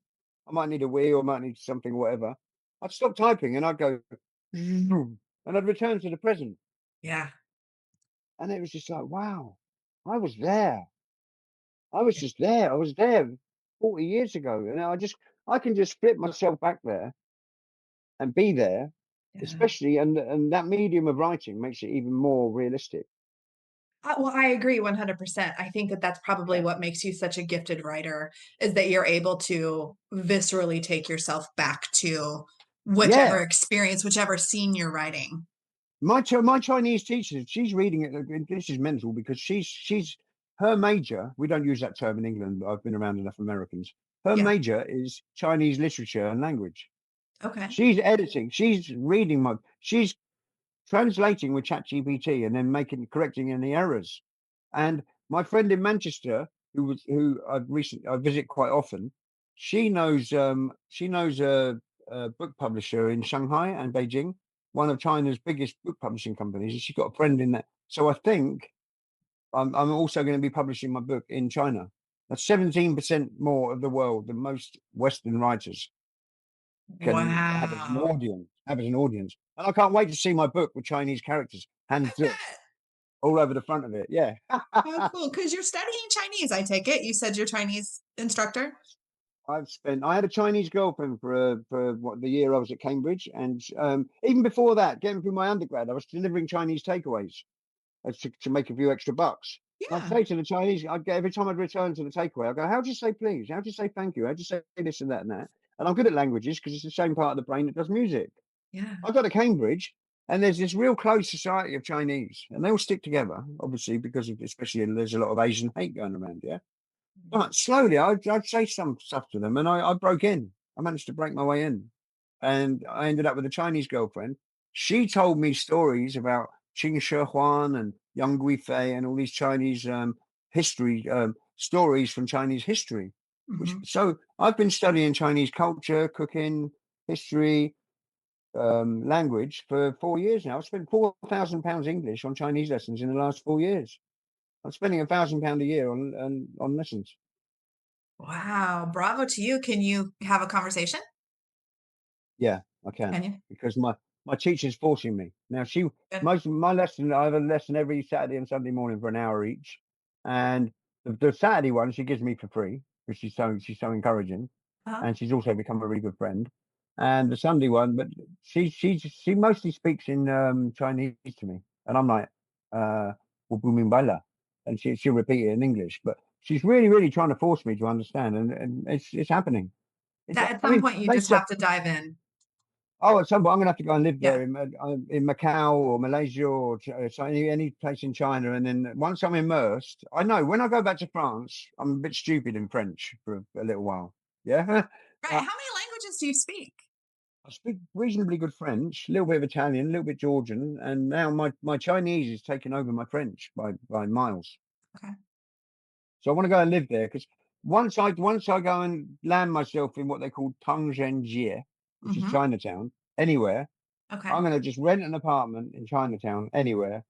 I might need a wee or I might need something, whatever. I'd stop typing and I'd go, and I'd return to the present. Yeah. And it was just like, wow, I was there. I was just there. I was there 40 years ago. And I can just flip myself back there and be there, Yeah. especially, and that medium of writing makes it even more realistic. Well, I agree 100%. I think that that's probably Yeah. what makes you such a gifted writer is that you're able to viscerally take yourself back to whichever Yeah. experience, whichever scene you're writing. My Chinese teacher, she's reading it. This is mental because she's her major. We don't use that term in England. I've been around enough Americans. Her Yeah. major is Chinese literature and language. Okay. She's editing. She's reading my. She's translating with ChatGPT and then correcting any errors. And my friend in Manchester, who I visit quite often, she knows a book publisher in Shanghai and Beijing, one of China's biggest book publishing companies, and she's got a friend in that. So I think I'm also going to be publishing my book in China. That's 17% more of the world than most Western writers can have as an Wow. audience. Have as an audience, and I can't wait to see my book with Chinese characters, I hands up, bet. all over the front of it. Yeah. How cool. Because you're studying Chinese, I take it. You said you're Chinese instructor. I had a Chinese girlfriend for what the year I was at Cambridge, and even before that, getting through my undergrad, I was delivering Chinese takeaways to make a few extra bucks. And I'd Yeah. say to the Chinese, I'd get every time I'd return to the takeaway, I'd go, "How do you say please? How do you say thank you? How do you say this and that and that?" And I'm good at languages because it's the same part of the brain that does music. Yeah. I got to Cambridge, and there's this real close society of Chinese, and they all stick together, obviously, because of especially there's a lot of Asian hate going around. Yeah. But slowly, I'd say some stuff to them, and I broke in. I managed to break my way in, and I ended up with a Chinese girlfriend. She told me stories about Qin Shi Huang and Yang Guifei and all these Chinese history stories from Chinese history. Which Hmm. so I've been studying Chinese culture, cooking, history, language for 4 years now. I've spent £4,000 English on Chinese lessons in the last 4 years. I'm spending £1,000 a year on lessons. Wow. Bravo to you. Can you have a conversation? Yeah, I can Can you? because my teacher's forcing me now. Good. Most of my lesson, I have a lesson every Saturday and Sunday morning for an hour each, and the Saturday one she gives me for free because she's so encouraging, Uh, and she's also become a really good friend. And the Sunday one, but she mostly speaks in Chinese to me, and I'm like, "Wo bu ming bai le," and she'll repeat it in English, but she's really trying to force me to understand, and it's happening. that at I some mean, point you they just said, have to dive in. oh, at some point I'm gonna have to go and live Yeah. there in Macau or Malaysia or so any place in China, and then once I'm immersed, I know when I go back to France, I'm a bit stupid in French for a little while. Yeah, Right. How but many languages do you speak? I speak reasonably good French, a little bit of Italian, a little bit Georgian, and now my Chinese is taking over my French by miles. Okay. So I want to go and live there because once I go and land myself in what they call Tongzhenjie, which is Hmm. Chinatown, anywhere. Okay. I'm going to just rent an apartment in Chinatown anywhere,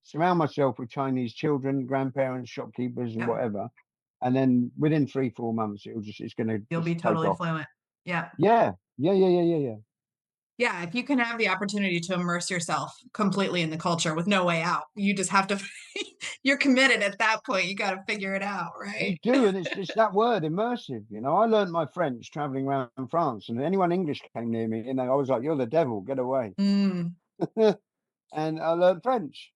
surround myself with Chinese children, grandparents, shopkeepers, and Yeah. whatever. And then within 3 4 months, it's going to You'll be just take totally off. fluent. Yeah. Yeah. Yeah. If you can have the opportunity to immerse yourself completely in the culture with no way out, you just have to, you're committed at that point. You got to figure it out. You Right. do, and it's that word immersive. I learned my French traveling around France, and anyone English came near me, I was like, "You're the devil, get away." Mm. And I learned French.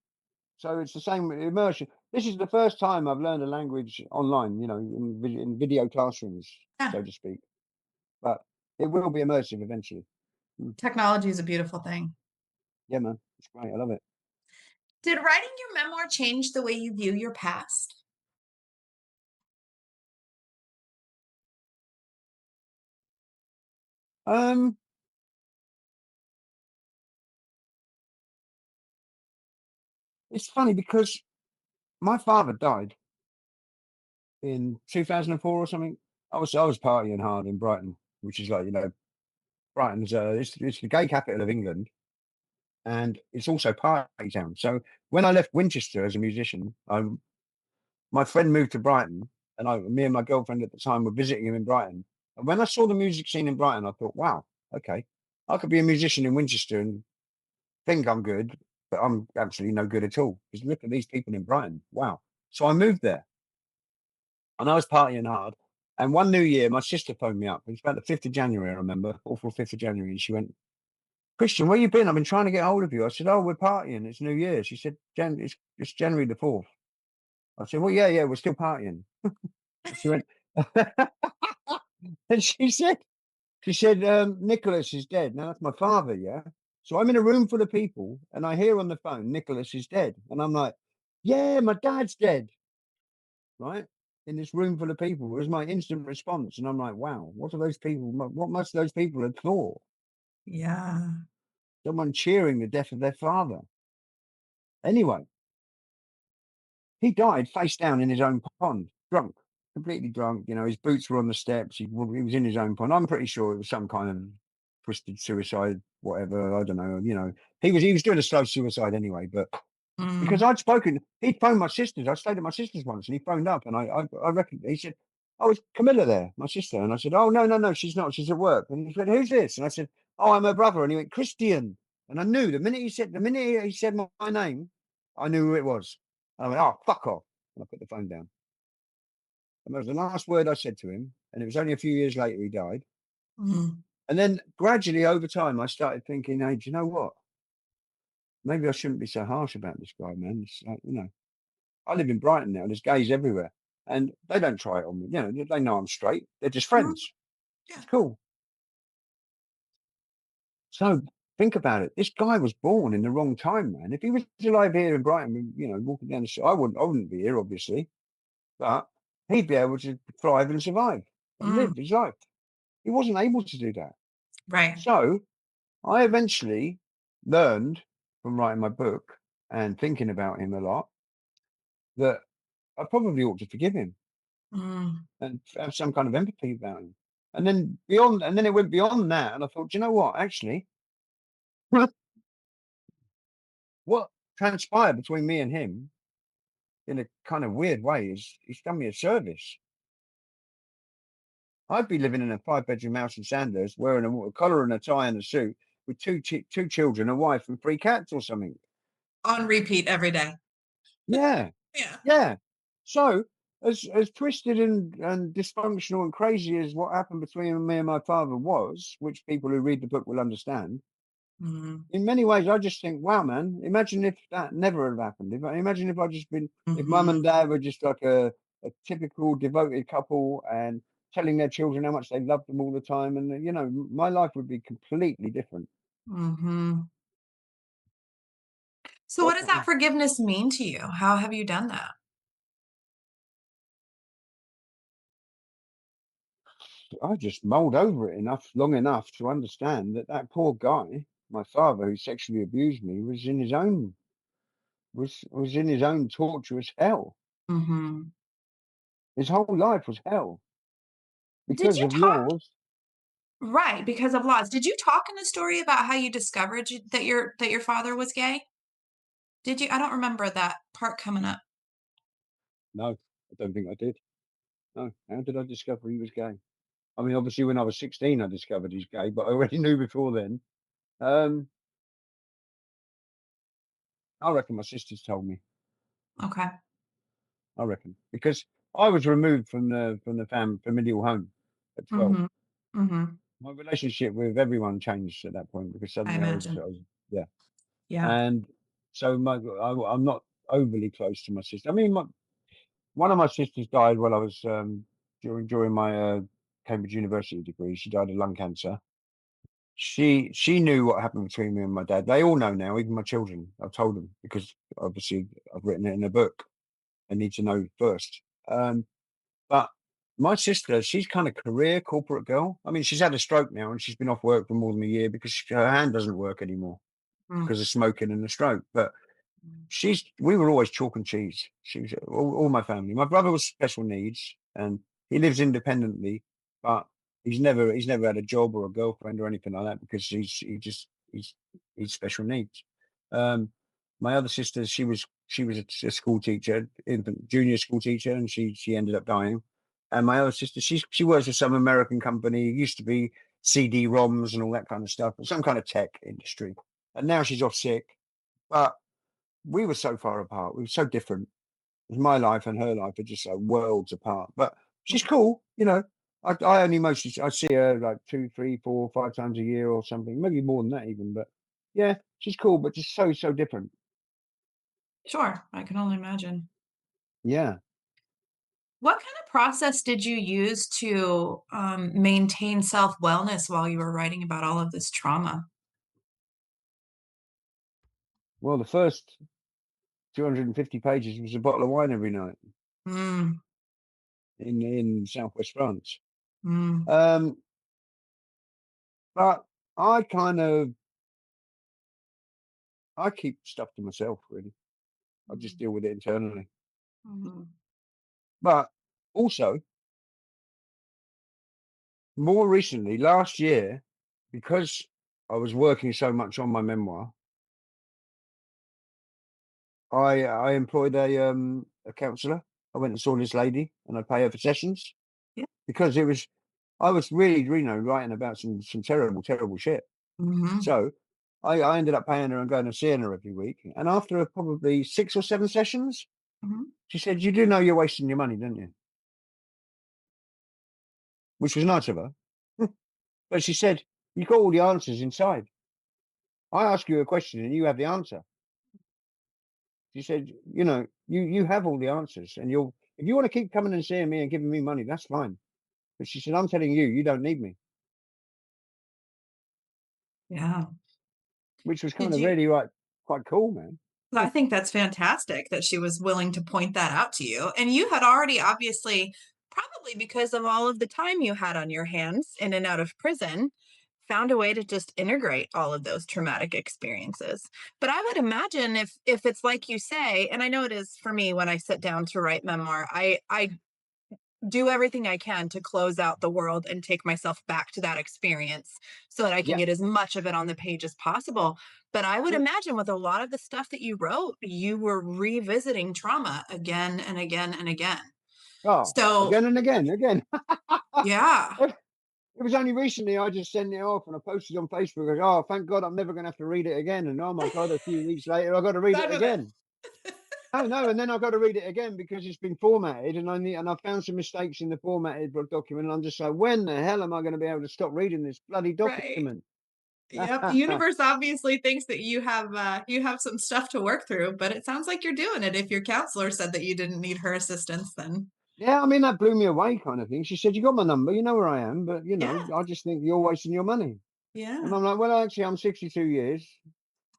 So it's the same with immersion. This is the first time I've learned a language online, in video classrooms, Yeah. so to speak. But it will be immersive eventually. Mm. Technology is a beautiful thing. Yeah, man, it's great. I love it. Did writing your memoir change the way you view your past? Um, it's funny because my father died in 2004 or something. I was partying hard in Brighton, which is like Brighton's it's the gay capital of England, and it's also party town. So when I left Winchester as a musician, my friend moved to Brighton, and me and my girlfriend at the time were visiting him in Brighton. And when I saw the music scene in Brighton, I thought, wow, okay, I could be a musician in Winchester and think I'm good, but I'm absolutely no good at all. Because look at these people in Brighton. Wow. So I moved there and I was partying hard. And one New Year, my sister phoned me up. It was about the 5th of January, I remember, awful 5th of January. And she went, Christian, where you been? I've been trying to get hold of you. I said, oh, we're partying. It's New Year. She said, it's January the 4th. I said, well, yeah, we're still partying. She went, and she said, Nicholas is dead. Now that's my father, yeah. So I'm in a room full of people and I hear on the phone, Nicholas is dead. And I'm like, yeah, my dad's dead, right? In this room full of people. It was my instant response. And I'm like, wow, what are those people? What must those people have thought? Yeah. Someone cheering the death of their father. Anyway, he died face down in his own pond, drunk, completely drunk. You know, his boots were on the steps. He was in his own pond. I'm pretty sure it was some kind of twisted suicide, whatever. I don't know. You know, he was doing a slow suicide anyway. But because Mm. he'd phoned my sisters. I stayed at my sister's once, and he phoned up, and I reckon he said, "Oh, it's Camilla there, my sister." And I said, "Oh, no, no, no, she's not. She's at work." And he said, "Who's this?" And I said, "Oh, I'm her brother." And he went, "Christian." And I knew the minute he said my name, I knew who it was. And I went, "Oh, fuck off." And I put the phone down. And that was the last word I said to him. And it was only a few years later he died. Mm. And then gradually over time, I started thinking, hey, do you know what? Maybe I shouldn't be so harsh about this guy, man. It's like, I live in Brighton now. There's gays everywhere. And they don't try it on me. They know I'm straight. They're just Mm. friends. Yeah. It's cool. So think about it. This guy was born in the wrong time, man. If he was alive here in Brighton, walking down the street, I wouldn't be here, obviously. But he'd be able to thrive and survive and Mm. live his life. He wasn't able to do that. Right. So I eventually learned from writing my book and thinking about him a lot that I probably ought to forgive him Mm. and have some kind of empathy about him. And then it went beyond that. And I thought, "Do you know what? Actually, what transpired between me and him in a kind of weird way is he's done me a service. I'd be living in a 5-bedroom house in Sandhurst wearing a collar and a tie and a suit with two children, a wife, and 3 cats or something. On repeat every day. Yeah. Yeah. Yeah. So as twisted and dysfunctional and crazy as what happened between me and my father was, which people who read the book will understand, Mm. in many ways I just think, wow, man, imagine if that never had happened. Imagine if I just been if mum Mhm. and dad were just like a typical devoted couple and telling their children how much they loved them all the time, and my life would be completely different. Mhm. So what does that Definitely. forgiveness mean to you? How have you done that? I just mulled over it long enough to understand that poor guy, my father, who sexually abused me, was in his own torturous hell. Mhm. His whole life was hell Did because you of talk laws. right, because of laws. Did you talk in the story about how you discovered that your father was gay? Did you? I don't remember that part coming up. No, I don't think I did. No, how did I discover he was gay? I mean, obviously, when I was 16, I discovered he's gay, but I already knew before then. Um, I reckon my sisters told me. Okay. I reckon because I was removed from the familial home at 12. Mhm. Mhm. My relationship with everyone changed at that point because I suddenly imagine. yeah. Yeah. And so I'm not overly close to my sister. I mean, one of my sisters died while I was during my Cambridge University degree. She died of lung cancer. She knew what happened between me and my dad. They all know now, even my children. I've told them because obviously I've written it in a book. They need to know first. But my sister, she's kind of career corporate girl. I mean, she's had a stroke now and she's been off work for more than a year because her hand doesn't work anymore Mm. because of smoking and the stroke. But Mm. we were always chalk and cheese. She was all my family. My brother was special needs and he lives independently, but he's never had a job or a girlfriend or anything like that because he's special needs. Um, my other sister, she was a school teacher, infant junior school teacher, and she ended up dying. And my other sister, she works for some American company. It used to be CD-ROMs and all that kind of stuff, some kind of tech industry. And now she's off sick. But we were so far apart. We were so different. My life and her life are just like worlds apart. But she's cool, you know. I only mostly I see her like 2, 3, 4, 5 times a year or something, maybe more than that even. But yeah, she's cool, but just so different. Sure, I can only imagine. Yeah. What kind of process did you use to maintain self-wellness while you were writing about all of this trauma? Well, the first 250 pages was a bottle of wine every night Mm, in southwest France. mm, Um, but I kind of I keep stuff to myself really. I just mm, deal with it internally. mm. But also, more recently, last year, because I was working so much on my memoir, I employed a counsellor. I went and saw this lady, and I pay her for sessions Yeah. because I was really, you know, writing about some terrible shit. Mhm, So I ended up paying her and going and seeing her every week. And after probably 6 or 7 sessions, mhm. she said, "You do know you're wasting your money, don't you?" Which was nice of her. But she said, "You've got all the answers inside. I ask you a question and you have the answer." She said, "You know, you have all the answers, and you'll if you want to keep coming and seeing me and giving me money, that's fine." But she said, "I'm telling you, you don't need me," Yeah. which was kind Did of you? really like quite cool, man. I think that's fantastic that she was willing to point that out to you. And you had already obviously, probably because of all of the time you had on your hands in and out of prison, found a way to just integrate all of those traumatic experiences. But I would imagine if it's like you say, and I know it is for me when I sit down to write memoir, I do everything I can to close out the world and take myself back to that experience so that I can Yeah, get as much of it on the page as possible. But I would yeah. imagine with a lot of the stuff that you wrote, you were revisiting trauma again and again and again. Oh, So, again and again. yeah, It was only recently I just sent it off and I posted on Facebook. Like, oh, thank God I'm never going to have to read it again. And oh my God, a few weeks later I got to read it done with it. again. Oh no, and then I've got to read it again because it's been formatted, and I found some mistakes in the formatted document. And I'm just like, when the hell am I going to be able to stop reading this bloody Right. document? Yep. The universe obviously thinks that you have some stuff to work through, but it sounds like you're doing it. If your counselor said that you didn't need her assistance, then Yeah, I mean that blew me away, kind of thing. She said, "You got my number, you know where I am, but you know, yeah, I just think you're wasting your money." And yeah, I'm like, "Well, actually, I'm 62 years.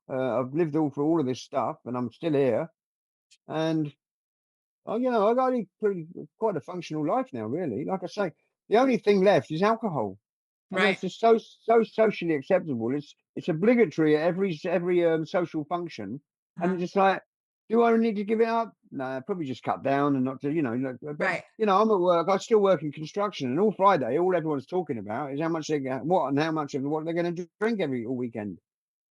I've lived all through all of this stuff, and I'm still here. And you know, I got pretty quite a functional life now, really. Like I say, the only thing left is alcohol, and right. that's just so socially acceptable. It's obligatory at every social function, and Uh-huh. it's just like, do I need to give it up? No, probably just cut down and not to, you know. But Right. you know, I'm at work. I still work in construction, and all Friday, all everyone's talking about is how much what and how much of what they're going to drink every all weekend.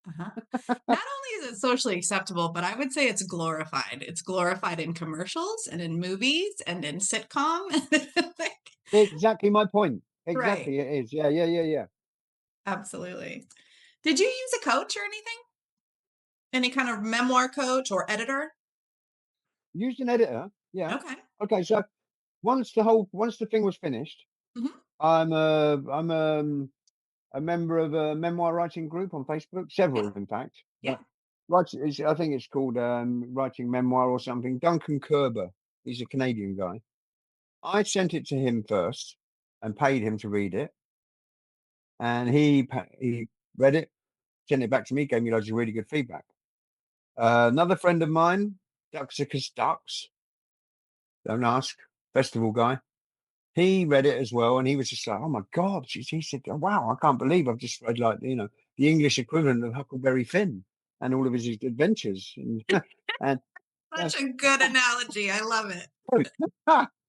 Uh-huh. Not only is it socially acceptable, but I would say it's glorified. It's glorified in commercials and in movies and in sitcom. Like, Exactly my point. right. Exactly, it is. Yeah. Absolutely. Did you use a coach or anything? Any kind of memoir coach or editor? Used an editor. Yeah. Okay. Okay. So once the thing was finished, Hmm. I'm a member of a memoir writing group on Facebook, Yeah. several in fact. Yeah. But I think it's called Writing Memoir or something. Duncan Kerber, he's a Canadian guy. I sent it to him first and paid him to read it, and he read it, sent it back to me, gave me loads of really good feedback. Another friend of mine, Duxicus Ducks, don't ask, festival guy. He read it as well, and he was just like, "Oh my God!" He said, "Oh, wow, I can't believe I've just read like the English equivalent of Huckleberry Finn and all of his adventures." And and uh, Such a good analogy. I love it.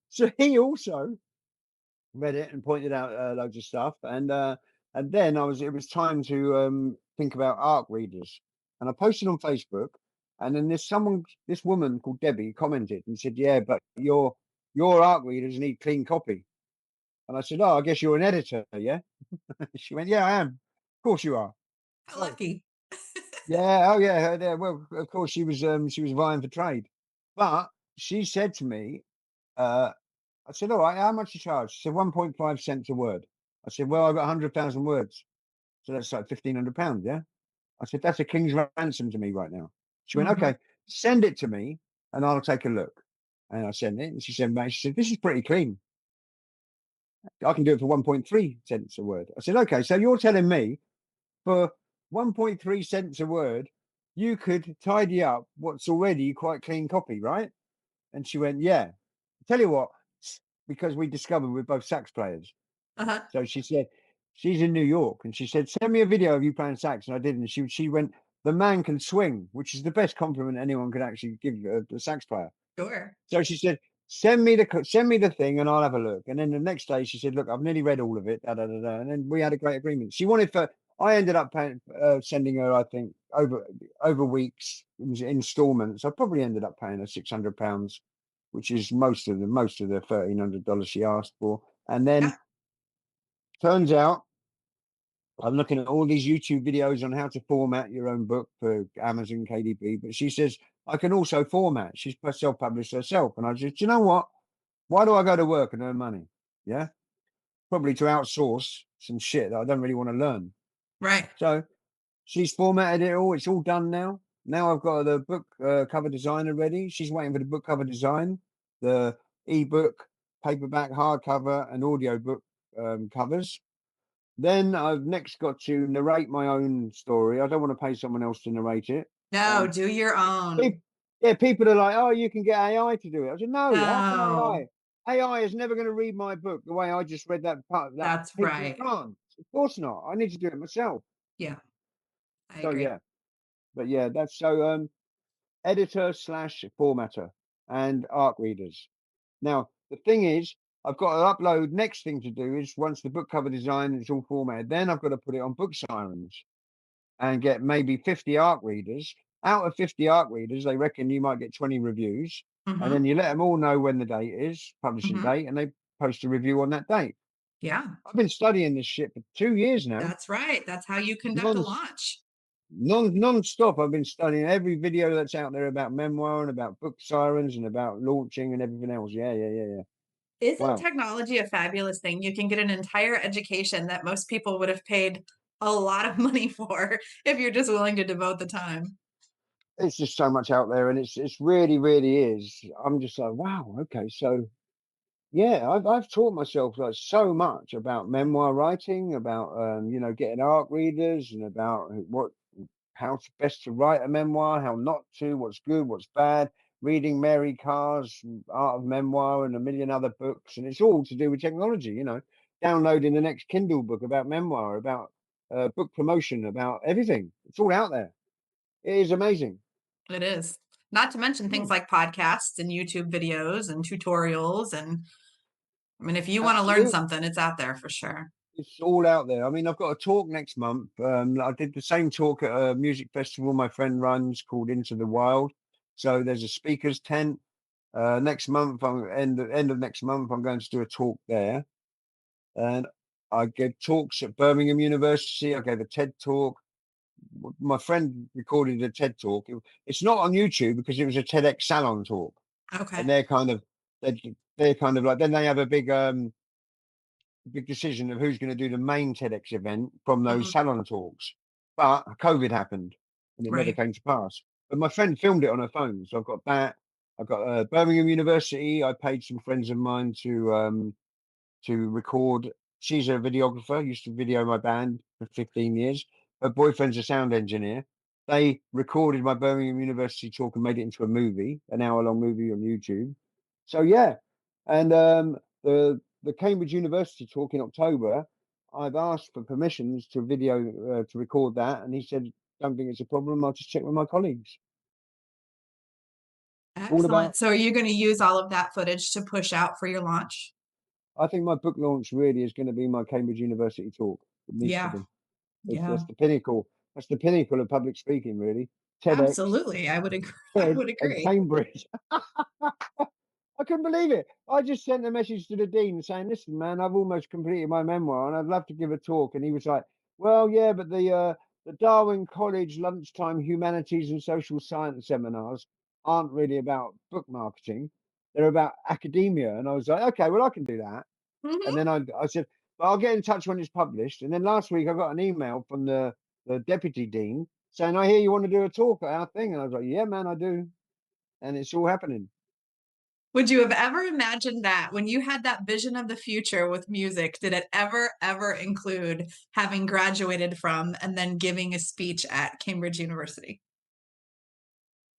so he also read it and pointed out loads of stuff, and then it was time to think about ARC readers, and I posted on Facebook, and then this woman called Debbie commented and said, "Yeah, but your art readers need clean copy. And I said, oh, I guess you're an editor, yeah? She went, yeah, I am. Of course you are. How Oh, lucky. yeah. Oh, yeah. Yeah. Well, of course she was vying for trade. But she said to me, uh, I said, all right, how much you charge? She said, 1.5 cents a word. I said, well, I've got 100,000 words. So that's like £1,500, yeah? I said, that's a king's ransom to me right now. She went, Hmm. okay, send it to me and I'll take a look. And I sent it and she said, mate, she said, this is pretty clean. I can do it for 1.3 cents a word. I said, okay, so you're telling me for 1.3 cents a word, you could tidy up what's already quite clean copy, right? And she went, yeah. Tell you what, because we discovered we're both sax players. Uh-huh. So she said, she's in New York and she said, send me a video of you playing sax. And I did. And she went, the man can swing, which is the best compliment anyone could actually give a sax player. Sure. So she said, send me the thing and I'll have a look. And then the next day she said, look, I've nearly read all of it. Da, da, da, da. And then we had a great agreement. She wanted for, I ended up paying, sending her, I think, over weeks, it was installments. I probably ended up paying her £600, which is most of the $1,300 she asked for. And then Yeah. turns out I'm looking at all these YouTube videos on how to format your own book for Amazon KDP, but she says I can also format. She's self-published herself, and I said, do you know what? Why do I go to work and earn money? Yeah, probably to outsource some shit that I don't really want to learn. Right. So she's formatted it all. It's all done now. Now I've got the book cover designer ready. She's waiting for the book cover design, the ebook, paperback, hardcover, and audio book covers. Then I've next got to narrate my own story. I don't want to pay someone else to narrate it. No, Um, do your own. people, yeah, people are like, "Oh, you can get AI to do it." I said, "No, how can No, AI? AI is never going to read my book the way I just read that part. That that's people right. can't. Of course not. I need to do it myself." Yeah, I So agree. yeah, but yeah, that's so editor slash formatter and ARC readers. Now the thing is, I've got to upload. Next thing to do is once the book cover design is all formatted, then I've got to put it on Book Sirens and get maybe 50 ARC readers. Out of 50 ARC readers, they reckon you might get 20 reviews. And then Hmm. you let them all know when the date is, publishing Hmm. date, and they post a review on that date. Yeah, I've been studying this shit for 2 years now, that's right. That's how you conduct a non launch. non-stop. I've been studying every video that's out there about memoir and about book sirens and about launching and everything else. Yeah, yeah, yeah, yeah. Isn't Wow. technology a fabulous thing? You can get an entire education that most people would have paid a lot of money for if you're just willing to devote the time. It's just so much out there, and it's really, really is. I'm just like, wow, okay, so yeah, I've taught myself like so much about memoir writing, about getting ARC readers, and about what how to best to write a memoir, how not to, what's good, what's bad. Reading Mary Carr's Art of Memoir and a million other books, and it's all to do with technology. Downloading the next Kindle book about memoir, about book promotion, about everything. It's all out there. It is amazing. It is. Not to mention things Mm, like podcasts and YouTube videos and tutorials. And I mean, if you want to learn absolutely. something, it's out there for sure. It's all out there. I mean, I've got a talk next month. I did the same talk at a music festival my friend runs called Into the Wild. So there's a speaker's tent. Next month, end of next month, I'm going to do a talk there. And I gave talks at Birmingham University. I gave a TED talk. My friend recorded a TED talk. It's not on YouTube because it was a TEDx salon talk. And Okay. they're kind of like, then they have a big decision of who's going to do the main TEDx event from those Hmm. salon talks. But COVID happened and it never Right. came to pass. But my friend filmed it on her phone. So I've got that. I've got Birmingham University. I paid some friends of mine to record. She's a videographer, used to video my band for 15 years. Her boyfriend's a sound engineer. They recorded my Birmingham University talk and made it into a movie, an hour-long movie on YouTube. So yeah, and the Cambridge University talk in October, I've asked for permissions to video to record that, and he said, "Don't think it's a problem. I'll just check with my colleagues." All Excellent. about. So are you going to use all of that footage to push out for your launch? I think my book launch really is going to be my Cambridge University talk. It needs to Yeah. be. Yeah. That's the pinnacle. That's the pinnacle of public speaking, really. TEDx, Absolutely. I would agree. I TED, would and agree. Cambridge. I couldn't believe it. I just sent a message to the dean saying, "Listen, man, I've almost completed my memoir, and I'd love to give a talk." And he was like, "Well, yeah, but the Darwin College lunchtime humanities and social science seminars aren't really about book marketing; they're about academia." And I was like, "Okay, well, I can do that." And Hmm. then I said, "But I'll get in touch when it's published." And then last week I got an email from the deputy dean saying, "I hear you want to do a talk at our thing," and I was like, "Yeah, man, I do," and it's all happening. Would you have ever imagined that when you had that vision of the future with music? Did it ever include having graduated from and then giving a speech at Cambridge University?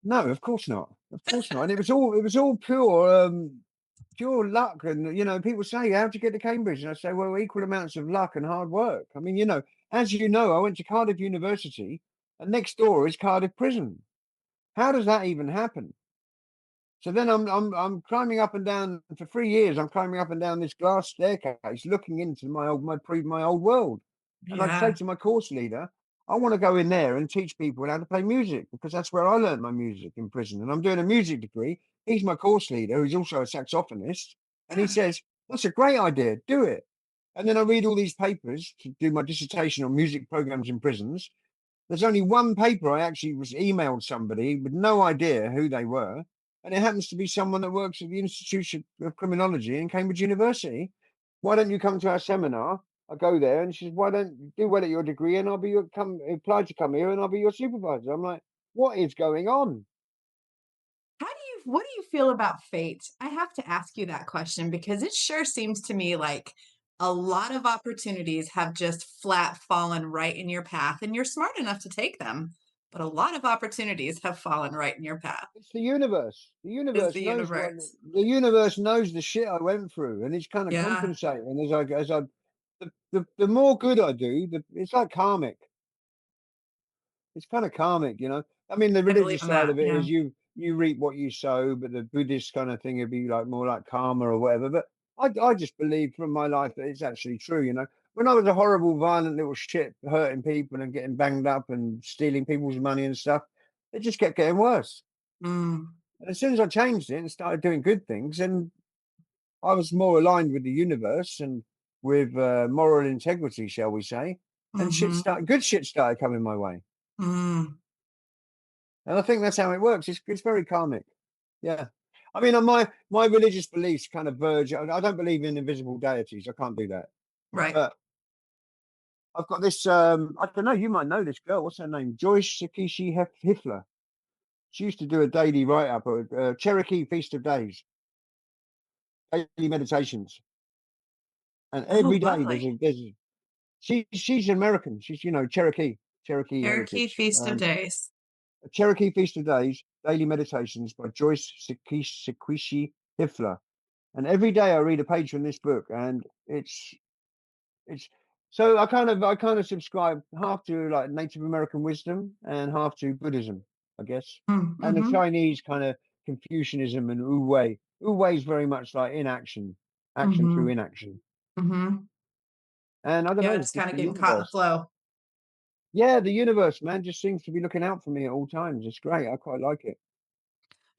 No, of course not. Of course not. And it was all pure luck. And people say, "How'd you get to Cambridge?" And I say, "Well, equal amounts of luck and hard work." I mean, as you know, I went to Cardiff University, and next door is Cardiff Prison. How does that even happen? So then I'm climbing up and down for 3 years. I'm climbing up and down this glass staircase, looking into my old world. And I'd say Yeah. to my course leader, "I want to go in there and teach people how to play music because that's where I learned my music in prison. And I'm doing a music degree." He's my course leader, who's also a saxophonist, and he Yeah. says, "That's a great idea. Do it." And then I read all these papers to do my dissertation on music programs in prisons. There's only one paper I actually was emailed somebody with no idea who they were, and it happens to be someone that works at the Institute of Criminology in Cambridge University. "Why don't you come to our seminar?" I go there, and she says, "Why don't you do well at your degree, and I'll be your come apply to come here, and I'll be your supervisor." I'm like, "What is going on?" What do you feel about fate? I have to ask you that question because it sure seems to me like a lot of opportunities have just flat fallen right in your path and you're smart enough to take them. But a lot of opportunities have fallen right in your path. It's the universe. The Is universe the knows what universe. the universe knows the shit I went through, and it's kind of Yeah, compensating as I the more good I do, it's like karmic. It's kind of karmic. I mean, the I believe religious in side that. of it Yeah. is you reap what you sow, but the Buddhist kind of thing would be like more like karma or whatever. But I just believe from my life that it's actually true. When I was a horrible, violent little shit, hurting people and getting banged up and stealing people's money and stuff, it just kept getting worse. Mm, And as soon as I changed it and started doing good things, and I was more aligned with the universe and with moral integrity, shall we say, and hmm good shit started coming my way. mm, And I think that's how it works. It's very karmic. Yeah. I mean, on my religious beliefs kind of verge. I don't believe in invisible deities. I can't do that. right. But I've got this. I don't know. You might know this girl. What's her name? Joyce Sakishi Hifler. She used to do a daily write up of Cherokee Feast of Days, daily meditations, and Oh, every day lovely. she's American. She's Cherokee Cherokee heritage. Feast of Days. Cherokee Feast of Days, daily meditations by Joyce Sakishi Hifler. And every day I read a page from this book, and it's so I kind of subscribe half to like Native American wisdom and half to Buddhism, I guess, and the Mm-hmm. Chinese kind of Confucianism and Wu Wei. Wu Wei is very much like inaction, action through Mm-hmm. inaction, Mm-hmm. and I don't Yeah, know, just kind just of the getting caught in the universe. flow. Yeah, the universe, man, just seems to be looking out for me at all times. It's great. I quite like it.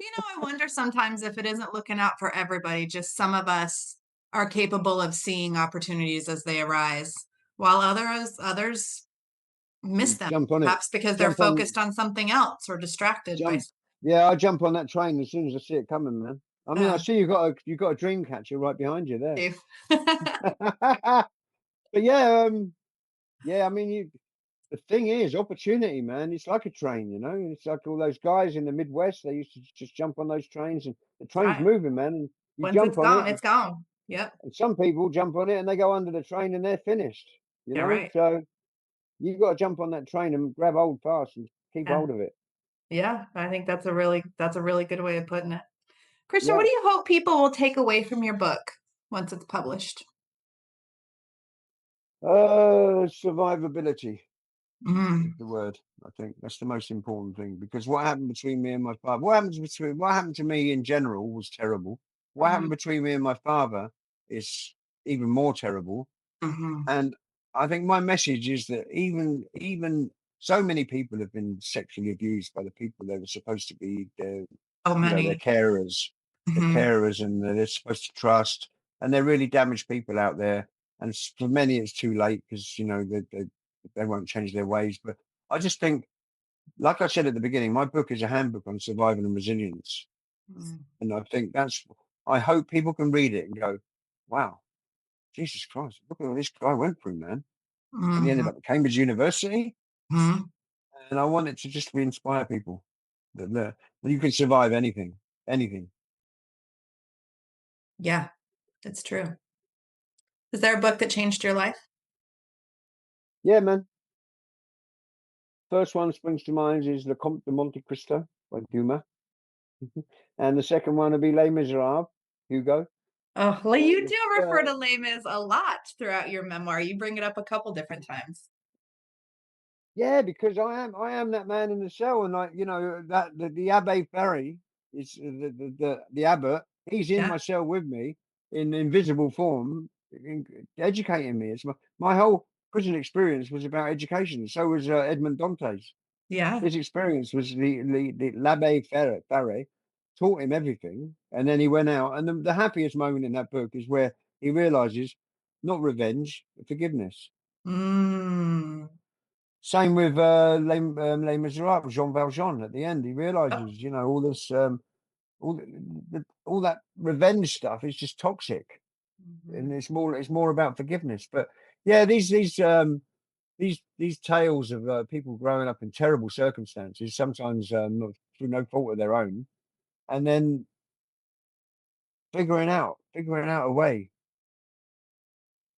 I wonder sometimes if it isn't looking out for everybody, just some of us are capable of seeing opportunities as they arise, while others miss them, Jump on it. perhaps because they're Jump on. focused on something else or distracted by Jump. Yeah, I jump on that train as soon as I see it coming, man. I mean, I uh, see you got a dream catcher right behind you there. Dave. But yeah, yeah. I mean, the thing is, opportunity, man. It's like a train, It's like all those guys in the Midwest. They used to just jump on those trains, and the That's train's right. moving, man. And you Once jump it's on gone, it, it's gone. Yep. and some people jump on it and they go under the train and they're finished. Yeah, right. So you've got to jump on that train and grab hold fast and keep Yeah. hold of it. Yeah. I think that's a really good way of putting it. Christian, what Yeah. do you hope people will take away from your book once it's published? Survivability is Mm, the word. I think that's the most important thing because what happened between me and my father, what happened to me in general was terrible. What happened mm, between me and my father is even more terrible. mm-hmm. And I think my message is that even so many people have been sexually abused by the people they were supposed to be their, So their many. carers. the Mhm. carers, and they're supposed to trust, and they're really damaged people out there. And for many, it's too late because they won't change their ways. But I just think, like I said at the beginning, my book is a handbook on survival and resilience, Mm. and I think that's. I hope people can read it and go, "Wow, Jesus Christ, look at what this guy went through, man." And he ended Mhm. up at Cambridge University, Mhm. and I want it to just inspire people that you can survive anything, anything. Yeah, that's true. Is there a book that changed your life? Yeah, man. First one springs to mind is Le Comte de Monte Cristo by Dumas. And the second one will be Les Miserables, Hugo. Oh, well, you It's, do refer to Les Mis a lot throughout your memoir. You bring it up a couple different times. yeah, because I am that man in the cell, and that the Abbe Ferry is the abbot. He's in Yeah. my cell with me in invisible form, educating me. It's my whole prison experience was about education. So was Edmond Dante's. Yeah. His experience was the l'Abbe Ferre taught him everything, and then he went out. And the happiest moment in that book is where he realizes not revenge, but forgiveness. Mm. Same with Les Miserables, Jean Valjean. At the end, he Oh. realizes, all this, all that revenge stuff is just toxic, and Mhm. it's more about forgiveness. But yeah, these tales of people growing up in terrible circumstances, sometimes not through no fault of their own, and then figuring out a way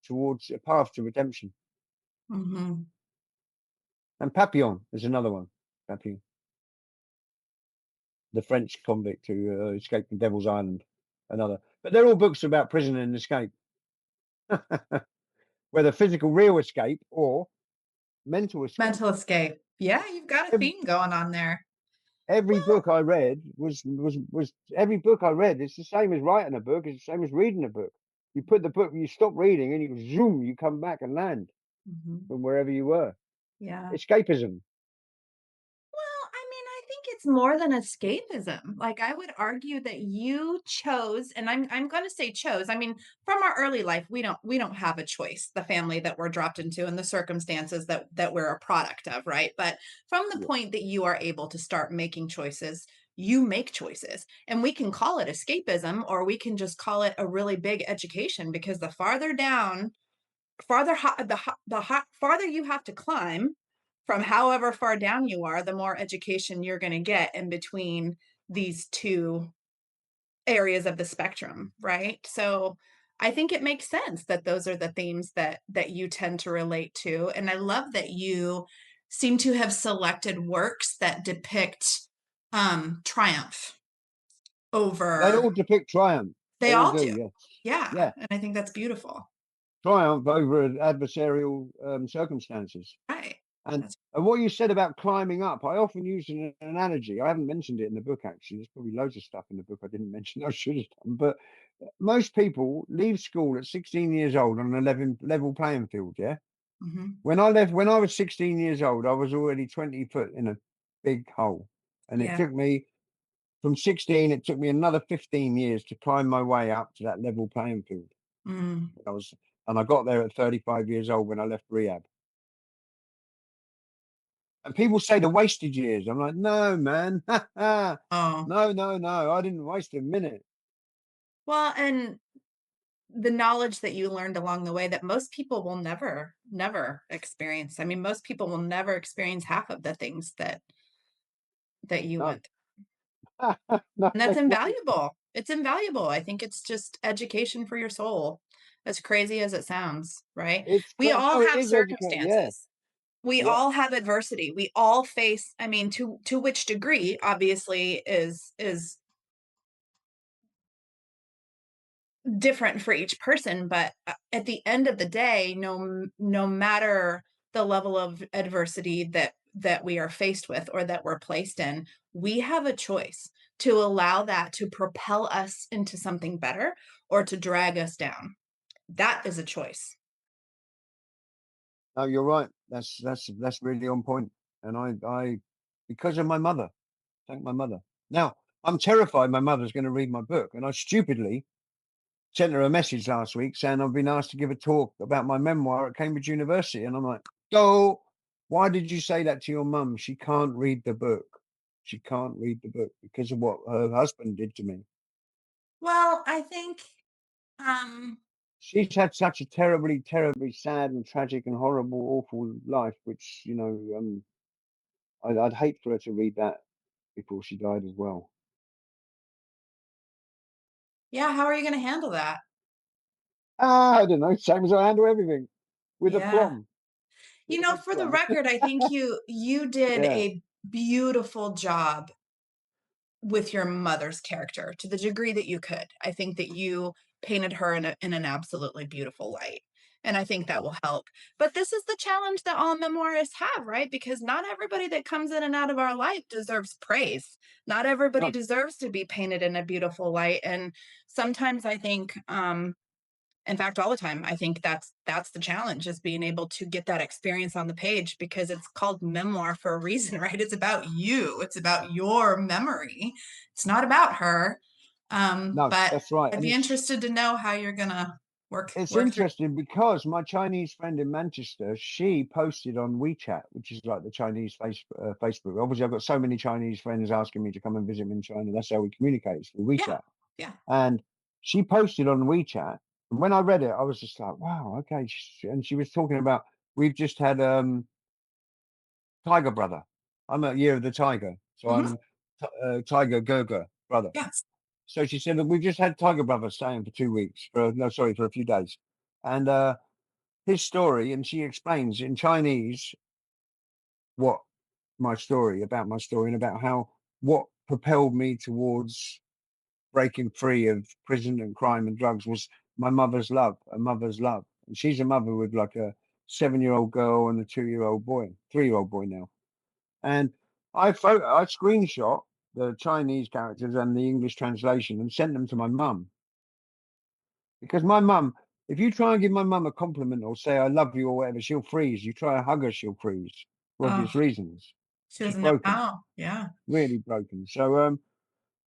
towards a path to redemption. Mhm. And Papillon is another one. Papillon, the French convict who escaped from Devil's Island, another. But they're all books about prison and escape, whether physical real escape or mental escape. Mental escape. Yeah, you've got a Every, theme going on there. every Well, book I read was every book I read. It's the same as writing a book. It's the same as reading a book. You put the book, you stop reading, and you zoom, you come back and land mhm. from wherever you were. Yeah. Escapism. Well, I mean, I think it's more than escapism. Like I would argue that you chose, and I'm going to say chose. I mean, from our early life, we don't have a choice. The family that we're dropped into and the circumstances that we're a product of, right? But from the Yeah. point that you are able to start making choices, you make choices, and we can call it escapism, or we can just call it a really big education because the farther down farther farther you have to climb from however far down you are, the more education you're going to get in between these two areas of the spectrum, right? So I think it makes sense that those are the themes that you tend to relate to, and I love that you seem to have selected works that depict triumph They over. all depict triumph. They They all all do. do. Yes. Yeah, Yeah. and I think that's beautiful. Triumph over adversarial circumstances. Right. And That's. and what you said about climbing up, I often use an analogy. I haven't mentioned it in the book actually. There's probably loads of stuff in the book I didn't mention. I should have done. But most people leave school at 16 years old on an 11 level playing field. Yeah. Mhm. When I was 16 years old, I was already 20 foot in a big hole, and it Yeah. took me from 16. It took me another 15 years to climb my way up to that level playing field. Mm. I was, and I got there at 35 years old when I left rehab. And people say the wasted years. I'm like, no, man. No, Oh, no, no. I didn't waste a minute. well, and the knowledge that you learned along the way that most people will never experience. I mean, most people will never experience half of the things that you No, went no, through. And that's they won't. invaluable. It's invaluable. I think it's just education for your soul. As crazy as it sounds, right? We all No, it have is educated. Yeah, circumstances. We yeah. all have adversity. We all face, I mean, to which degree obviously is different for each person, but at the end of the day, no matter the level of adversity that we are faced with or that we're placed in, we have a choice to allow that to propel us into something better or to drag us down. That is a choice. No, you're right. That's really on point. And I because of my mother. Thank my mother. Now, I'm terrified my mother's going to read my book. And I stupidly sent her a message last week saying I've been asked to give a talk about my memoir at Cambridge University. And I'm like, oh, why did you say that to your mum? She can't read the book. She can't read the book because of what her husband did to me. Well, I think um She's had such a terribly, terribly sad and tragic and horrible, awful life, which, I'd hate for her to read that before she died as well. yeah, how are you going to handle that? I don't know. Same as I handle everything with Yeah. aplomb. You With a know, big for the plum. record, I think you did Yeah. a beautiful job with your mother's character to the degree that you could. I think that you painted her in an absolutely beautiful light. And I think that will help. But this is the challenge that all memoirists have, right? Because not everybody that comes in and out of our life deserves praise. Not everybody No, deserves to be painted in a beautiful light. And sometimes I think in fact, all the time, I think that's the challenge, is being able to get that experience on the page, because it's called memoir for a reason, right? It's about you. It's about your memory. It's not about her. no, But that's right. I'd And be interested to know how you're gonna it's work through. interesting because my Chinese friend in Manchester, she posted on WeChat, which is like the Chinese Facebook. Obviously, I've got so many Chinese friends asking me to come and visit me in China. That's how we communicate, through Yeah, WeChat. yeah. And she posted on WeChat. And when I read it, I was just like, wow, okay. And she was talking about, we've just had Tiger Brother. I'm a Year of the Tiger. So Hmm. I'm Tiger Gurger brother. Yes. So she said that we've just had Tiger Brother staying for 2 weeks, for a few days. And his story, and she explains in Chinese what my story, and about how what propelled me towards breaking free of prison and crime and drugs was my mother's love, a mother's love. And she's a mother with like a 7-year-old girl and a 2-year-old boy, 3-year-old boy now. And I screenshot the Chinese characters and the English translation and sent them to my mum, because my mum, if you try and give my mum a compliment or say I love you or whatever, she'll freeze. You try to hug her, she'll freeze for Oh, obvious reasons. she She's doesn't know broken, how. Yeah. really broken. So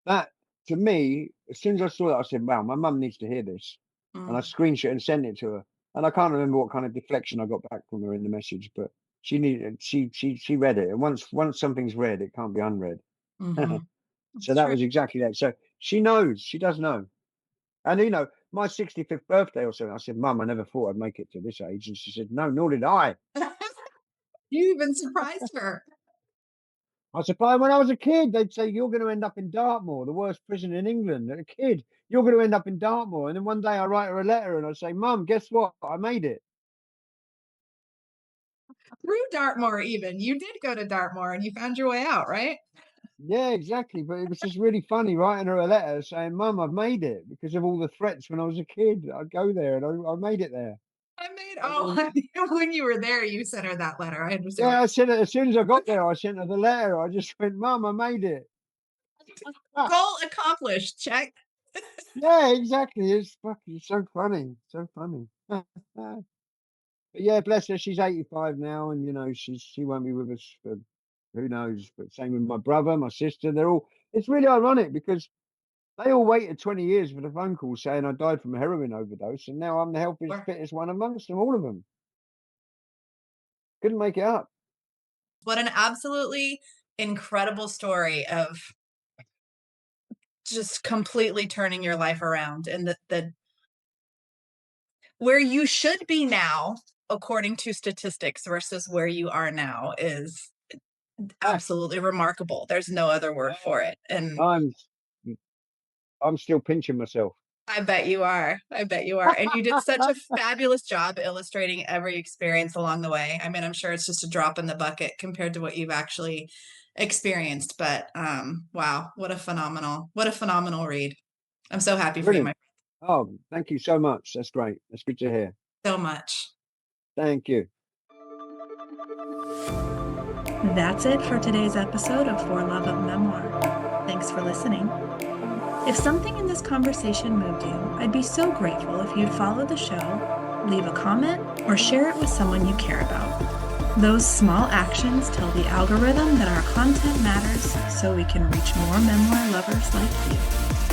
that, to me, as soon as I saw that, I said, "Wow, my mum needs to hear this," and I Mm, screenshot and sent it to her. And I can't remember what kind of deflection I got back from her in the message, but she read it. And once something's read, it can't be unread. mm-hmm. So That's that true. was exactly that. So she knows, she does know. And my 65th birthday or something, I said, Mum, I never thought I'd make it to this age. And she said, No, nor did I. You even surprised her. I said, "But when I was a kid, they'd say, You're going to end up in Dartmoor, the worst prison in England. And a kid, you're going to end up in Dartmoor." And then one day I write her a letter and I say, Mum, guess what? I made it. Through Dartmoor, even. You did go to Dartmoor and you found your way out, right? Yeah, exactly. But it was just really funny writing her a letter saying, Mum, I've made it because of all the threats when I was a kid. I'd go there and I made it there. I made And then, when you were there, you sent her that letter. I understand what yeah, I sent it as soon as I got there. I sent her the letter. I just went, Mum, I made it. goal accomplished. Check. Yeah, exactly. It's fucking so funny. So funny. But yeah, bless her. She's 85 now, and she won't be with us for who knows. But same with my brother, my sister. They're all. It's really ironic because they all waited 20 years for the phone call saying I died from a heroin overdose, and now I'm the healthiest, fittest one amongst them, all of them. Couldn't make it up. What an absolutely incredible story of just completely turning your life around, and the where you should be now, according to statistics, versus where you are now is Ah, absolutely remarkable. There's no other word for it. And I'm I'm still pinching myself. I bet you are. I bet you are. And you did such a fabulous job illustrating every experience along the way. I mean, I'm sure it's just a drop in the bucket compared to what you've actually experienced. But wow, what a phenomenal read. I'm so happy for you, my Brilliant. Oh, thank you so much. That's great. That's good to hear. so much. Thank you. That's it for today's episode of For Love of Memoir. Thanks for listening. If something in this conversation moved you, I'd be so grateful if you'd follow the show, leave a comment, or share it with someone you care about. Those small actions tell the algorithm that our content matters so we can reach more memoir lovers like you.